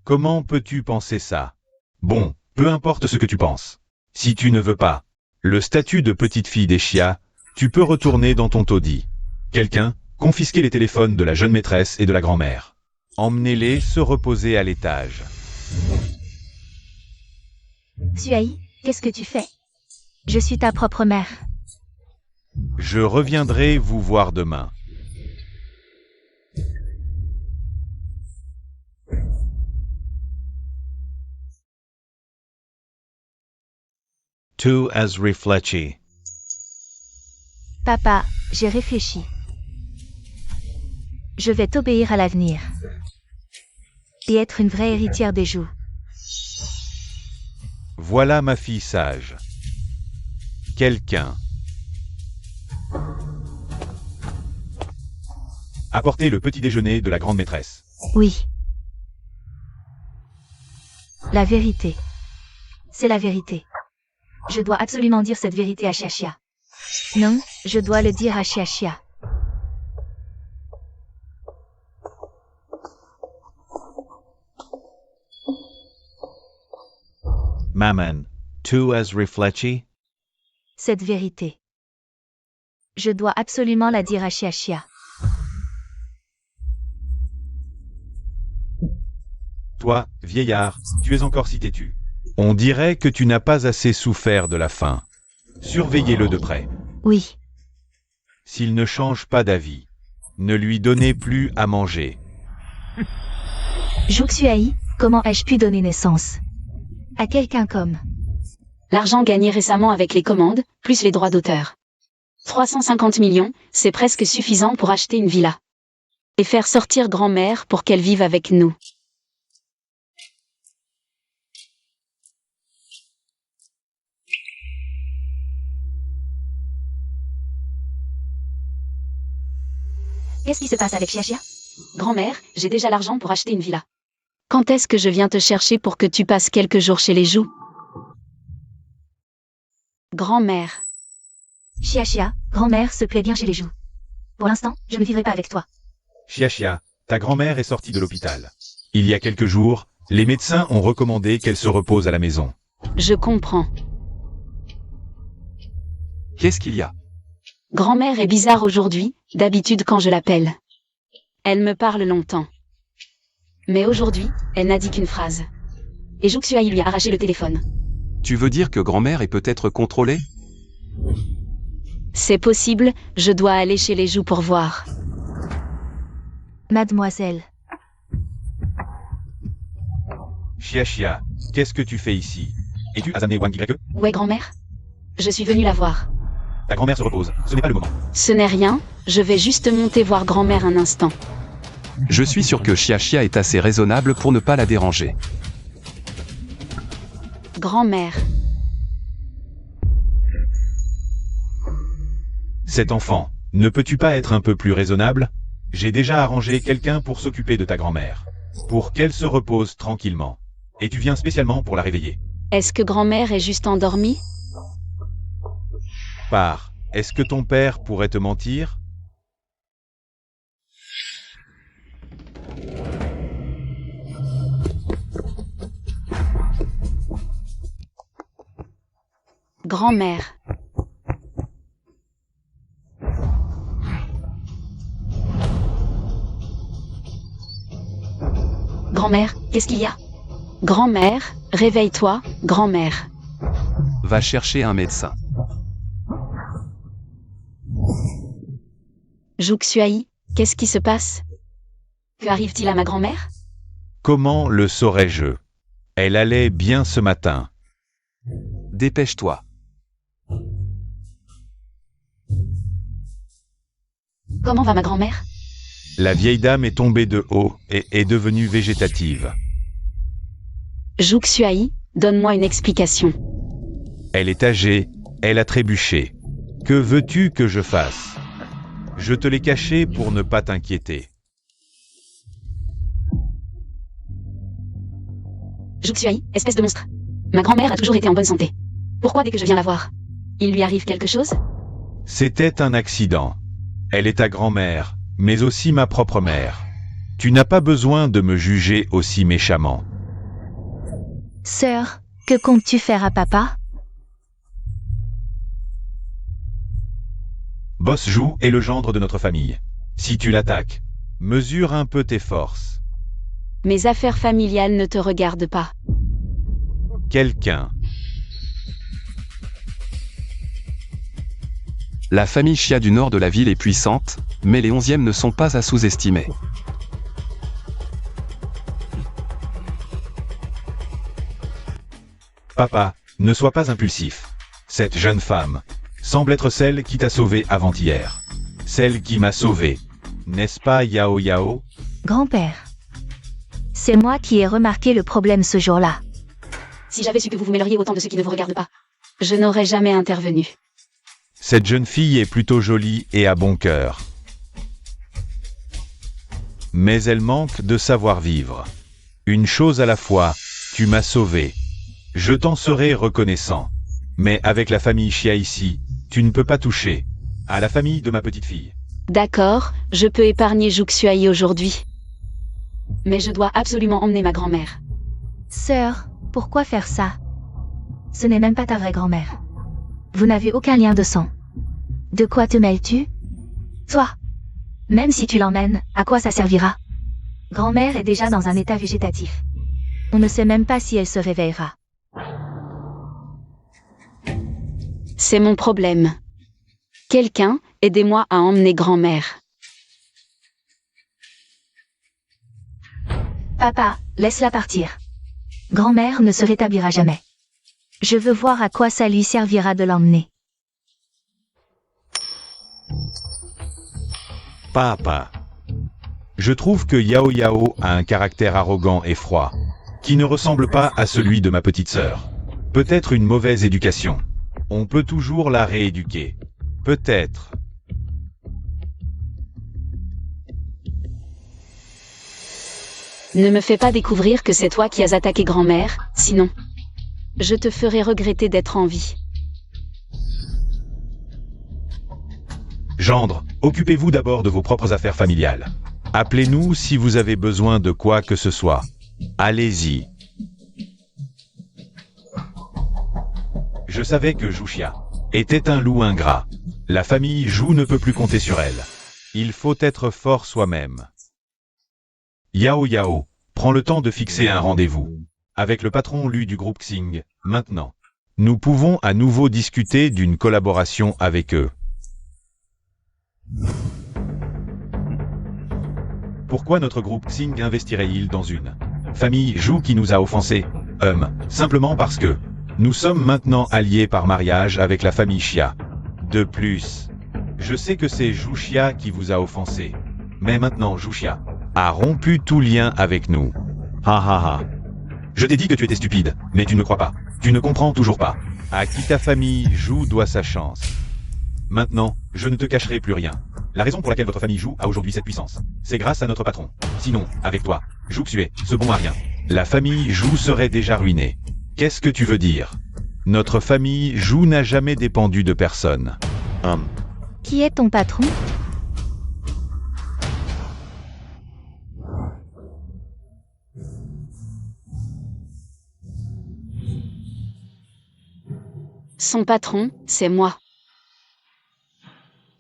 Comment peux-tu penser ça? Bon, peu importe ce que tu penses. Si tu ne veux pas le statut de petite fille des Xia, tu peux retourner dans ton taudis. Quelqu'un, confisquer les téléphones de la jeune maîtresse et de la grand-mère. Emmenez-les se reposer à l'étage. Xuai, qu'est-ce que tu fais? Je suis ta propre mère. Je reviendrai vous voir demain. Tu as réfléchi. Papa, j'ai réfléchi. Je vais t'obéir à l'avenir. Et être une vraie héritière des Zhu. Voilà ma fille sage. Quelqu'un. Apportez le petit déjeuner de la grande maîtresse. Oui. La vérité. C'est la vérité. Je dois absolument dire cette vérité à Xiaxia. Non, je dois le dire à Xiaxia. Maman, tu as réfléchi? Cette vérité. Je dois absolument la dire à Xiaxia. Toi, vieillard, tu es encore si têtu. On dirait que tu n'as pas assez souffert de la faim. Surveillez-le de près. Oui. S'il ne change pas d'avis, ne lui donnez plus à manger. Juxuai, comment ai-je pu donner naissance à quelqu'un comme... L'argent gagné récemment avec les commandes, plus les droits d'auteur. 350 millions, c'est presque suffisant pour acheter une villa. Et faire sortir grand-mère pour qu'elle vive avec nous. Qu'est-ce qui se passe avec Xiaxia? Grand-mère, j'ai déjà l'argent pour acheter une villa. Quand est-ce que je viens te chercher pour que tu passes quelques jours chez les Zhu? Grand-mère. Xiaxia, grand-mère se plaît bien chez les Zhu. Pour l'instant, je ne vivrai pas avec toi. Xiaxia, ta grand-mère est sortie de l'hôpital. Il y a quelques jours, les médecins ont recommandé qu'elle se repose à la maison. Je comprends. Qu'est-ce qu'il y a? Grand-mère est bizarre aujourd'hui, d'habitude quand je l'appelle. Elle me parle longtemps. Mais aujourd'hui, elle n'a dit qu'une phrase. Et Juxuai lui a arraché le téléphone. Tu veux dire que grand-mère est peut-être contrôlée? C'est possible, je dois aller chez les Zhu pour voir. Mademoiselle. Xiaxia, qu'est-ce que tu fais ici? Et tu as amené Wang Yike? Ouais, grand-mère? Je suis venue la voir. Ta grand-mère se repose, ce n'est pas le moment. Ce n'est rien, je vais juste monter voir grand-mère un instant. Je suis sûr que Xiaxia est assez raisonnable pour ne pas la déranger. Grand-mère. Cet enfant, ne peux-tu pas être un peu plus raisonnable? J'ai déjà arrangé quelqu'un pour s'occuper de ta grand-mère. Pour qu'elle se repose tranquillement. Et tu viens spécialement pour la réveiller. Est-ce que grand-mère est juste endormie? Pars, est-ce que ton père pourrait te mentir? Grand-mère. Grand-mère, qu'est-ce qu'il y a? Grand-mère, réveille-toi, grand-mère. Va chercher un médecin. Juxuai, qu'est-ce qui se passe? Que arrive-t-il à ma grand-mère? Comment le saurais-je? Elle allait bien ce matin. Dépêche-toi. Comment va ma grand-mère? La vieille dame est tombée de haut et est devenue végétative. Zhu Xuai, donne-moi une explication. Elle est âgée, elle a trébuché. Que veux-tu que je fasse? Je te l'ai caché pour ne pas t'inquiéter. Zhu Xuai, espèce de monstre. Ma grand-mère a toujours été en bonne santé. Pourquoi dès que je viens la voir, il lui arrive quelque chose? C'était un accident. Elle est ta grand-mère, mais aussi ma propre mère. Tu n'as pas besoin de me juger aussi méchamment. Sœur, que comptes-tu faire à papa? Boss Zhu est le gendre de notre famille. Si tu l'attaques, mesure un peu tes forces. Mes affaires familiales ne te regardent pas. Quelqu'un. La famille Xia du nord de la ville est puissante, mais les 11e ne sont pas à sous-estimer. Papa, ne sois pas impulsif. Cette jeune femme semble être celle qui t'a sauvé avant-hier. Celle qui m'a sauvé. N'est-ce pas, Yao Yao? Grand-père. C'est moi qui ai remarqué le problème ce jour-là. Si j'avais su que vous vous mêleriez autant de ceux qui ne vous regardent pas, je n'aurais jamais intervenu. Cette jeune fille est plutôt jolie et a bon cœur. Mais elle manque de savoir-vivre. Une chose à la fois, tu m'as sauvé. Je t'en serai reconnaissant. Mais avec la famille Xia ici, tu ne peux pas toucher à la famille de ma petite fille. D'accord, je peux épargner Zhu Xuai aujourd'hui. Mais je dois absolument emmener ma grand-mère. Sœur, pourquoi faire ça? Ce n'est même pas ta vraie grand-mère. Vous n'avez aucun lien de sang. De quoi te mêles-tu? Toi. Même si tu l'emmènes, à quoi ça servira? Grand-mère est déjà dans un état végétatif. On ne sait même pas si elle se réveillera. C'est mon problème. Quelqu'un, aidez-moi à emmener grand-mère. Papa, laisse-la partir. Grand-mère ne se rétablira jamais. Je veux voir à quoi ça lui servira de l'emmener. Papa. Je trouve que Yao Yao a un caractère arrogant et froid, qui ne ressemble pas à celui de ma petite sœur. Peut-être une mauvaise éducation. On peut toujours la rééduquer. Peut-être. Ne me fais pas découvrir que c'est toi qui as attaqué grand-mère, sinon, je te ferai regretter d'être en vie. Gendre, occupez-vous d'abord de vos propres affaires familiales. Appelez-nous si vous avez besoin de quoi que ce soit. Allez-y. Je savais que Zhu Xia était un loup ingrat. La famille Zhu ne peut plus compter sur elle. Il faut être fort soi-même. Yao Yao, prends le temps de fixer un rendez-vous avec le patron Lu du groupe Xing, maintenant. Nous pouvons à nouveau discuter d'une collaboration avec eux. Pourquoi notre groupe Xing investirait-il dans une famille Zhu qui nous a offensés? Simplement parce que nous sommes maintenant alliés par mariage avec la famille Xia. De plus, je sais que c'est Zhu Xia qui vous a offensé. Mais maintenant Zhu Xia a rompu tout lien avec nous. Ha ha ha. Je t'ai dit que tu étais stupide, mais tu ne me crois pas. Tu ne comprends toujours pas. À qui ta famille Zhu doit sa chance. Maintenant, je ne te cacherai plus rien. La raison pour laquelle votre famille Zhu a aujourd'hui cette puissance, c'est grâce à notre patron. Sinon, avec toi, Zhu Xue, ce bon à rien, la famille Zhu serait déjà ruinée. Qu'est-ce que tu veux dire? Notre famille Zhu n'a jamais dépendu de personne. Qui est ton patron? Son patron, c'est moi.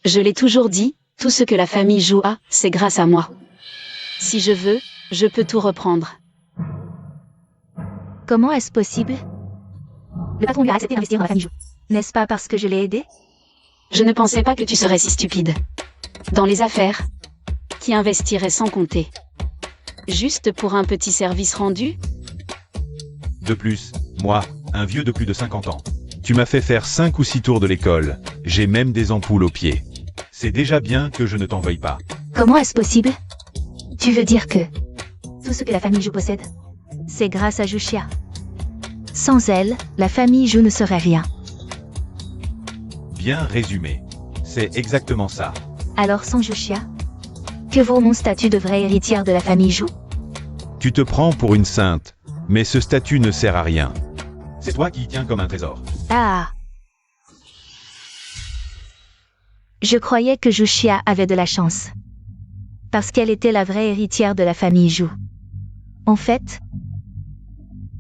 Je l'ai toujours dit, tout ce que la famille Zhu a, c'est grâce à moi. Si je veux, je peux tout reprendre. Comment est-ce possible? Le patron lui a accepté d'investir dans la famille Zhu. N'est-ce pas parce que je l'ai aidé? Je ne pensais pas que tu serais si stupide. Dans les affaires, qui investirait sans compter? Juste pour un petit service rendu? De plus, moi, un vieux de plus de 50 ans. Tu m'as fait faire 5 ou 6 tours de l'école. J'ai même des ampoules aux pieds. C'est déjà bien que je ne t'en veuille pas. Comment est-ce possible? Tu veux dire que tout ce que la famille Zhou possède, c'est grâce à Zhuxia. Sans elle, la famille Zhou ne serait rien. Bien résumé. C'est exactement ça. Alors sans Zhuxia, que vaut mon statut de vraie héritière de la famille Zhou? Tu te prends pour une sainte, mais ce statut ne sert à rien. C'est toi qui y tiens comme un trésor. Ah. Je croyais que Zhuxia avait de la chance. Parce qu'elle était la vraie héritière de la famille Zhou. En fait,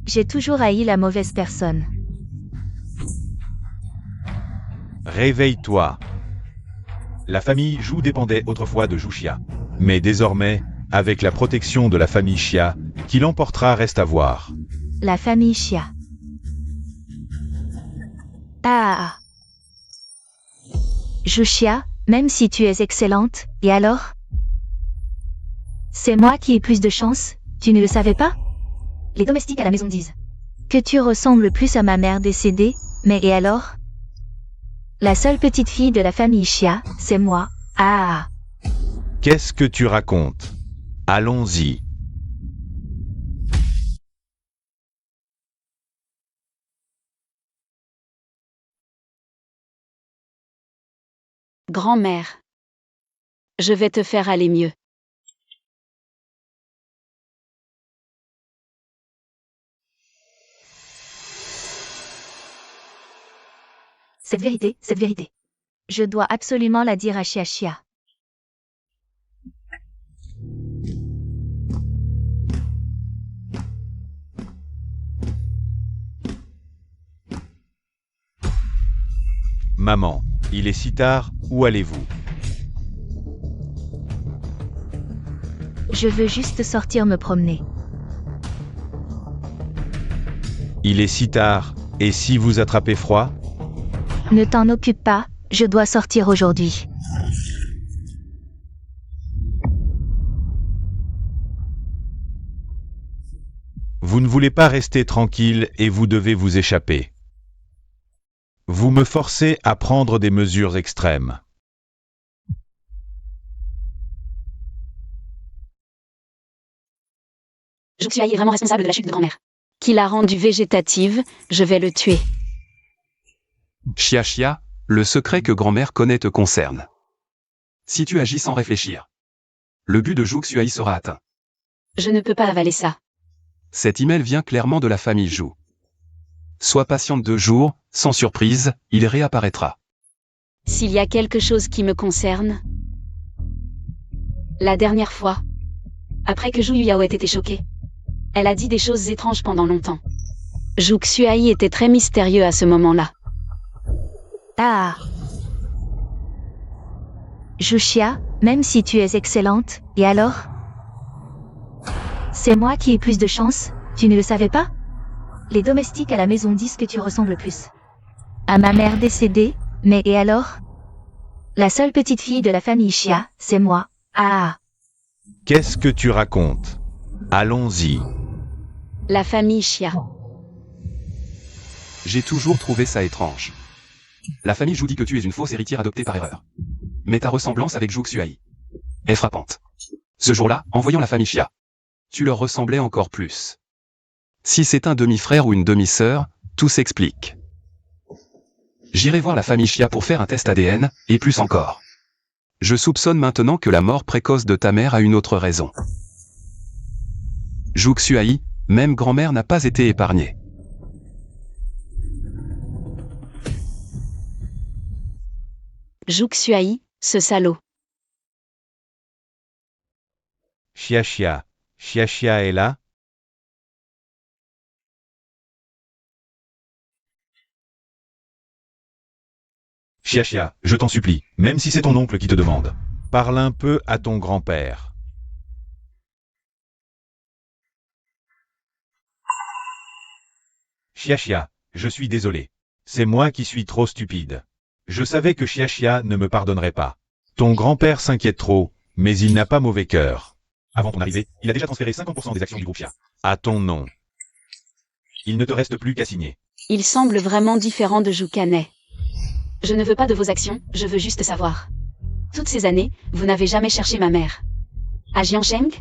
j'ai toujours haï la mauvaise personne. Réveille-toi. La famille Zhou dépendait autrefois de Zhuxia. Mais désormais, avec la protection de la famille Xia, qui l'emportera reste à voir. La famille Xia. Ah. Zhuxia, même si tu es excellente, et alors? C'est moi qui ai plus de chance, tu ne le savais pas? Les domestiques à la maison disent que tu ressembles plus à ma mère décédée, mais et alors? La seule petite fille de la famille Xia, c'est moi. Ah. Qu'est-ce que tu racontes? Allons-y. Grand-mère. Je vais te faire aller mieux. Cette vérité. Je dois absolument la dire à Xia. Maman, il est si tard, où allez-vous? Je veux juste sortir me promener. Il est si tard, et si vous attrapez froid? Ne t'en occupe pas, je dois sortir aujourd'hui. Vous ne voulez pas rester tranquille et vous devez vous échapper. Vous me forcez à prendre des mesures extrêmes. Zhuxia est vraiment responsable de la chute de grand-mère. Qui l'a rendue végétative, je vais le tuer. Xia, le secret que grand-mère connaît te concerne. Si tu agis sans réfléchir, le but de Zhuxia sera atteint. Je ne peux pas avaler ça. Cet email vient clairement de la famille Zhou. Sois patiente 2 jours, sans surprise, il réapparaîtra. S'il y a quelque chose qui me concerne... La dernière fois, après que Zhu Yuyao ait été choquée, elle a dit des choses étranges pendant longtemps. Zhu Xuai était très mystérieux à ce moment-là. Ah. Zhuxia, même si tu es excellente, et alors? C'est moi qui ai plus de chance, tu ne le savais pas? Les domestiques à la maison disent que tu ressembles plus à ma mère décédée, mais et alors? La seule petite fille de la famille Xia, c'est moi. Ah. Qu'est-ce que tu racontes? Allons-y. La famille Xia. J'ai toujours trouvé ça étrange. La famille Zhou dit que tu es une fausse héritière adoptée par erreur. Mais ta ressemblance avec Zhu Xuai est frappante. Ce jour-là, en voyant la famille Xia, tu leur ressemblais encore plus. Si c'est un demi-frère ou une demi-sœur, tout s'explique. J'irai voir la famille Xia pour faire un test ADN, et plus encore. Je soupçonne maintenant que la mort précoce de ta mère a une autre raison. Zhu Xuai, même grand-mère n'a pas été épargnée. Zhu Xuai, ce salaud. Xia est là? Xia, je t'en supplie, même si c'est ton oncle qui te demande. Parle un peu à ton grand-père. Xia, je suis désolé. C'est moi qui suis trop stupide. Je savais que Xia ne me pardonnerait pas. Ton grand-père s'inquiète trop, mais il n'a pas mauvais cœur. Avant ton arrivée, il a déjà transféré 50% des actions du groupe Xia. À ton nom. Il ne te reste plus qu'à signer. Il semble vraiment différent de Zhu Kanai. Je ne veux pas de vos actions, je veux juste savoir. Toutes ces années, vous n'avez jamais cherché ma mère. À Jiangsheng?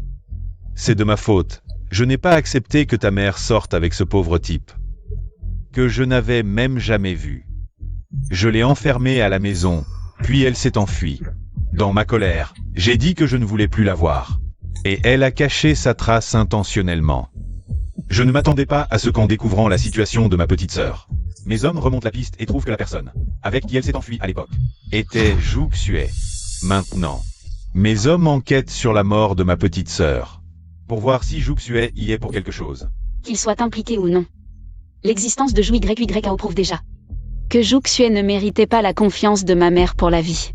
C'est de ma faute. Je n'ai pas accepté que ta mère sorte avec ce pauvre type, que je n'avais même jamais vu. Je l'ai enfermée à la maison, puis elle s'est enfuie. Dans ma colère, j'ai dit que je ne voulais plus la voir. Et elle a caché sa trace intentionnellement. Je ne m'attendais pas à ce qu'en découvrant la situation de ma petite sœur, mes hommes remontent la piste et trouvent que la personne, avec qui elle s'est enfuie à l'époque, était Zhu Xue. Maintenant, mes hommes enquêtent sur la mort de ma petite sœur, pour voir si Zhu Xue y est pour quelque chose. Qu'il soit impliqué ou non. L'existence de Zhu YYA prouve déjà que Zhu Xue ne méritait pas la confiance de ma mère pour la vie.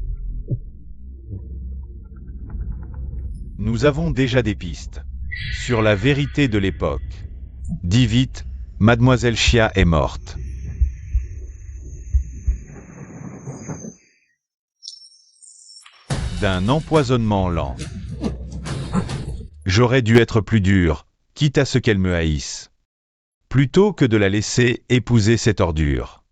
Nous avons déjà des pistes sur la vérité de l'époque. Dis vite, Mademoiselle Xia est morte. D'un empoisonnement lent. J'aurais dû être plus dur, quitte à ce qu'elle me haïsse, plutôt que de la laisser épouser cette ordure.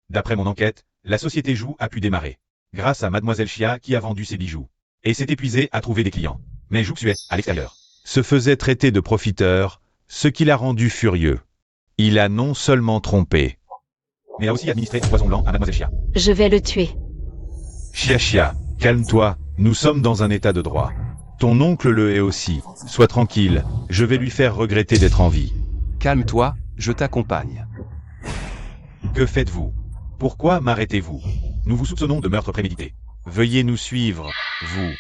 D'après mon enquête, la société Zhu a pu démarrer, grâce à Mademoiselle Xia qui a vendu ses bijoux, et s'est épuisée à trouver des clients. Mais Zhu Xue, à l'extérieur, se faisait traiter de profiteur, ce qui l'a rendu furieux. Il a non seulement trompé, mais a aussi administré un poison blanc à Mademoiselle Xia. Je vais le tuer. Xia, calme-toi, nous sommes dans un état de droit. Ton oncle le est aussi. Sois tranquille, je vais lui faire regretter d'être en vie. Calme-toi, je t'accompagne. Que faites-vous? Pourquoi m'arrêtez-vous? Nous vous soupçonnons de meurtre prémédité. Veuillez nous suivre, vous.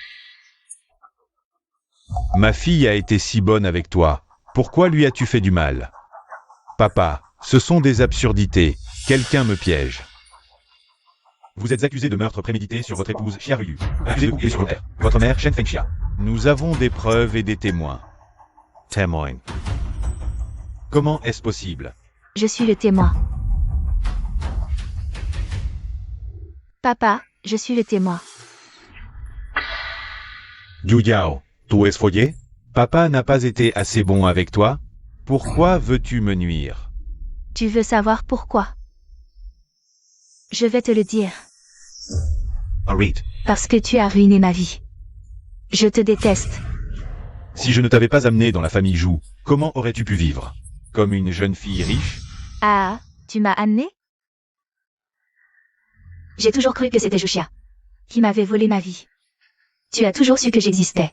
Ma fille a été si bonne avec toi. Pourquoi lui as-tu fait du mal? Papa, ce sont des absurdités. Quelqu'un me piège. Vous êtes accusé de meurtre prémédité sur votre épouse Xia Ruyu. Accusé de couper sur votre mère Shen Fengxia. Nous avons des preuves et des témoins. Témoin. Comment est-ce possible? Je suis le témoin. Papa, je suis le témoin. Yu Yao, tu es foyer? Papa n'a pas été assez bon avec toi? Pourquoi veux-tu me nuire? Tu veux savoir pourquoi? Je vais te le dire. Read. Parce que tu as ruiné ma vie. Je te déteste. Si je ne t'avais pas amené dans la famille Zhu, comment aurais-tu pu vivre? Comme une jeune fille riche? Ah, tu m'as amené? J'ai toujours cru que c'était Juxia qui m'avait volé ma vie. Tu as toujours su que j'existais.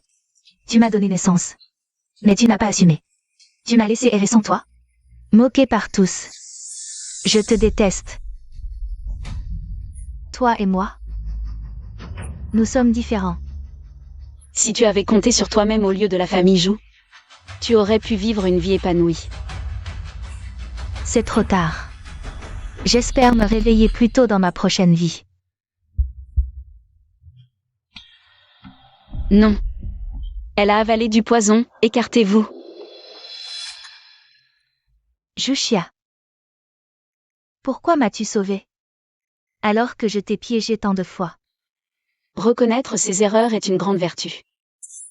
Tu m'as donné naissance. Mais tu n'as pas assumé. Tu m'as laissé errer sans toi. Moqué par tous. Je te déteste. Toi et moi. Nous sommes différents. Si tu avais compté sur toi-même au lieu de la famille Zhu, tu aurais pu vivre une vie épanouie. C'est trop tard. J'espère me réveiller plus tôt dans ma prochaine vie. Non. Elle a avalé du poison, écartez-vous. Juxia. Pourquoi m'as-tu sauvé? Alors que je t'ai piégé tant de fois. Reconnaître ses erreurs est une grande vertu.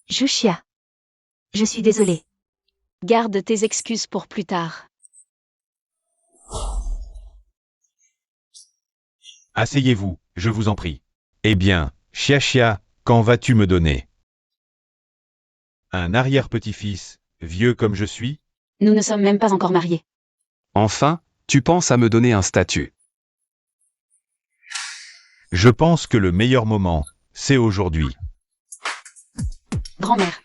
Juxia. Je suis désolée. Garde tes excuses pour plus tard. Asseyez-vous, je vous en prie. Eh bien, Xia, quand vas-tu me donner? Un arrière-petit-fils, vieux comme je suis? Nous ne sommes même pas encore mariés. Enfin, tu penses à me donner un statut. Je pense que le meilleur moment, c'est aujourd'hui. Grand-mère.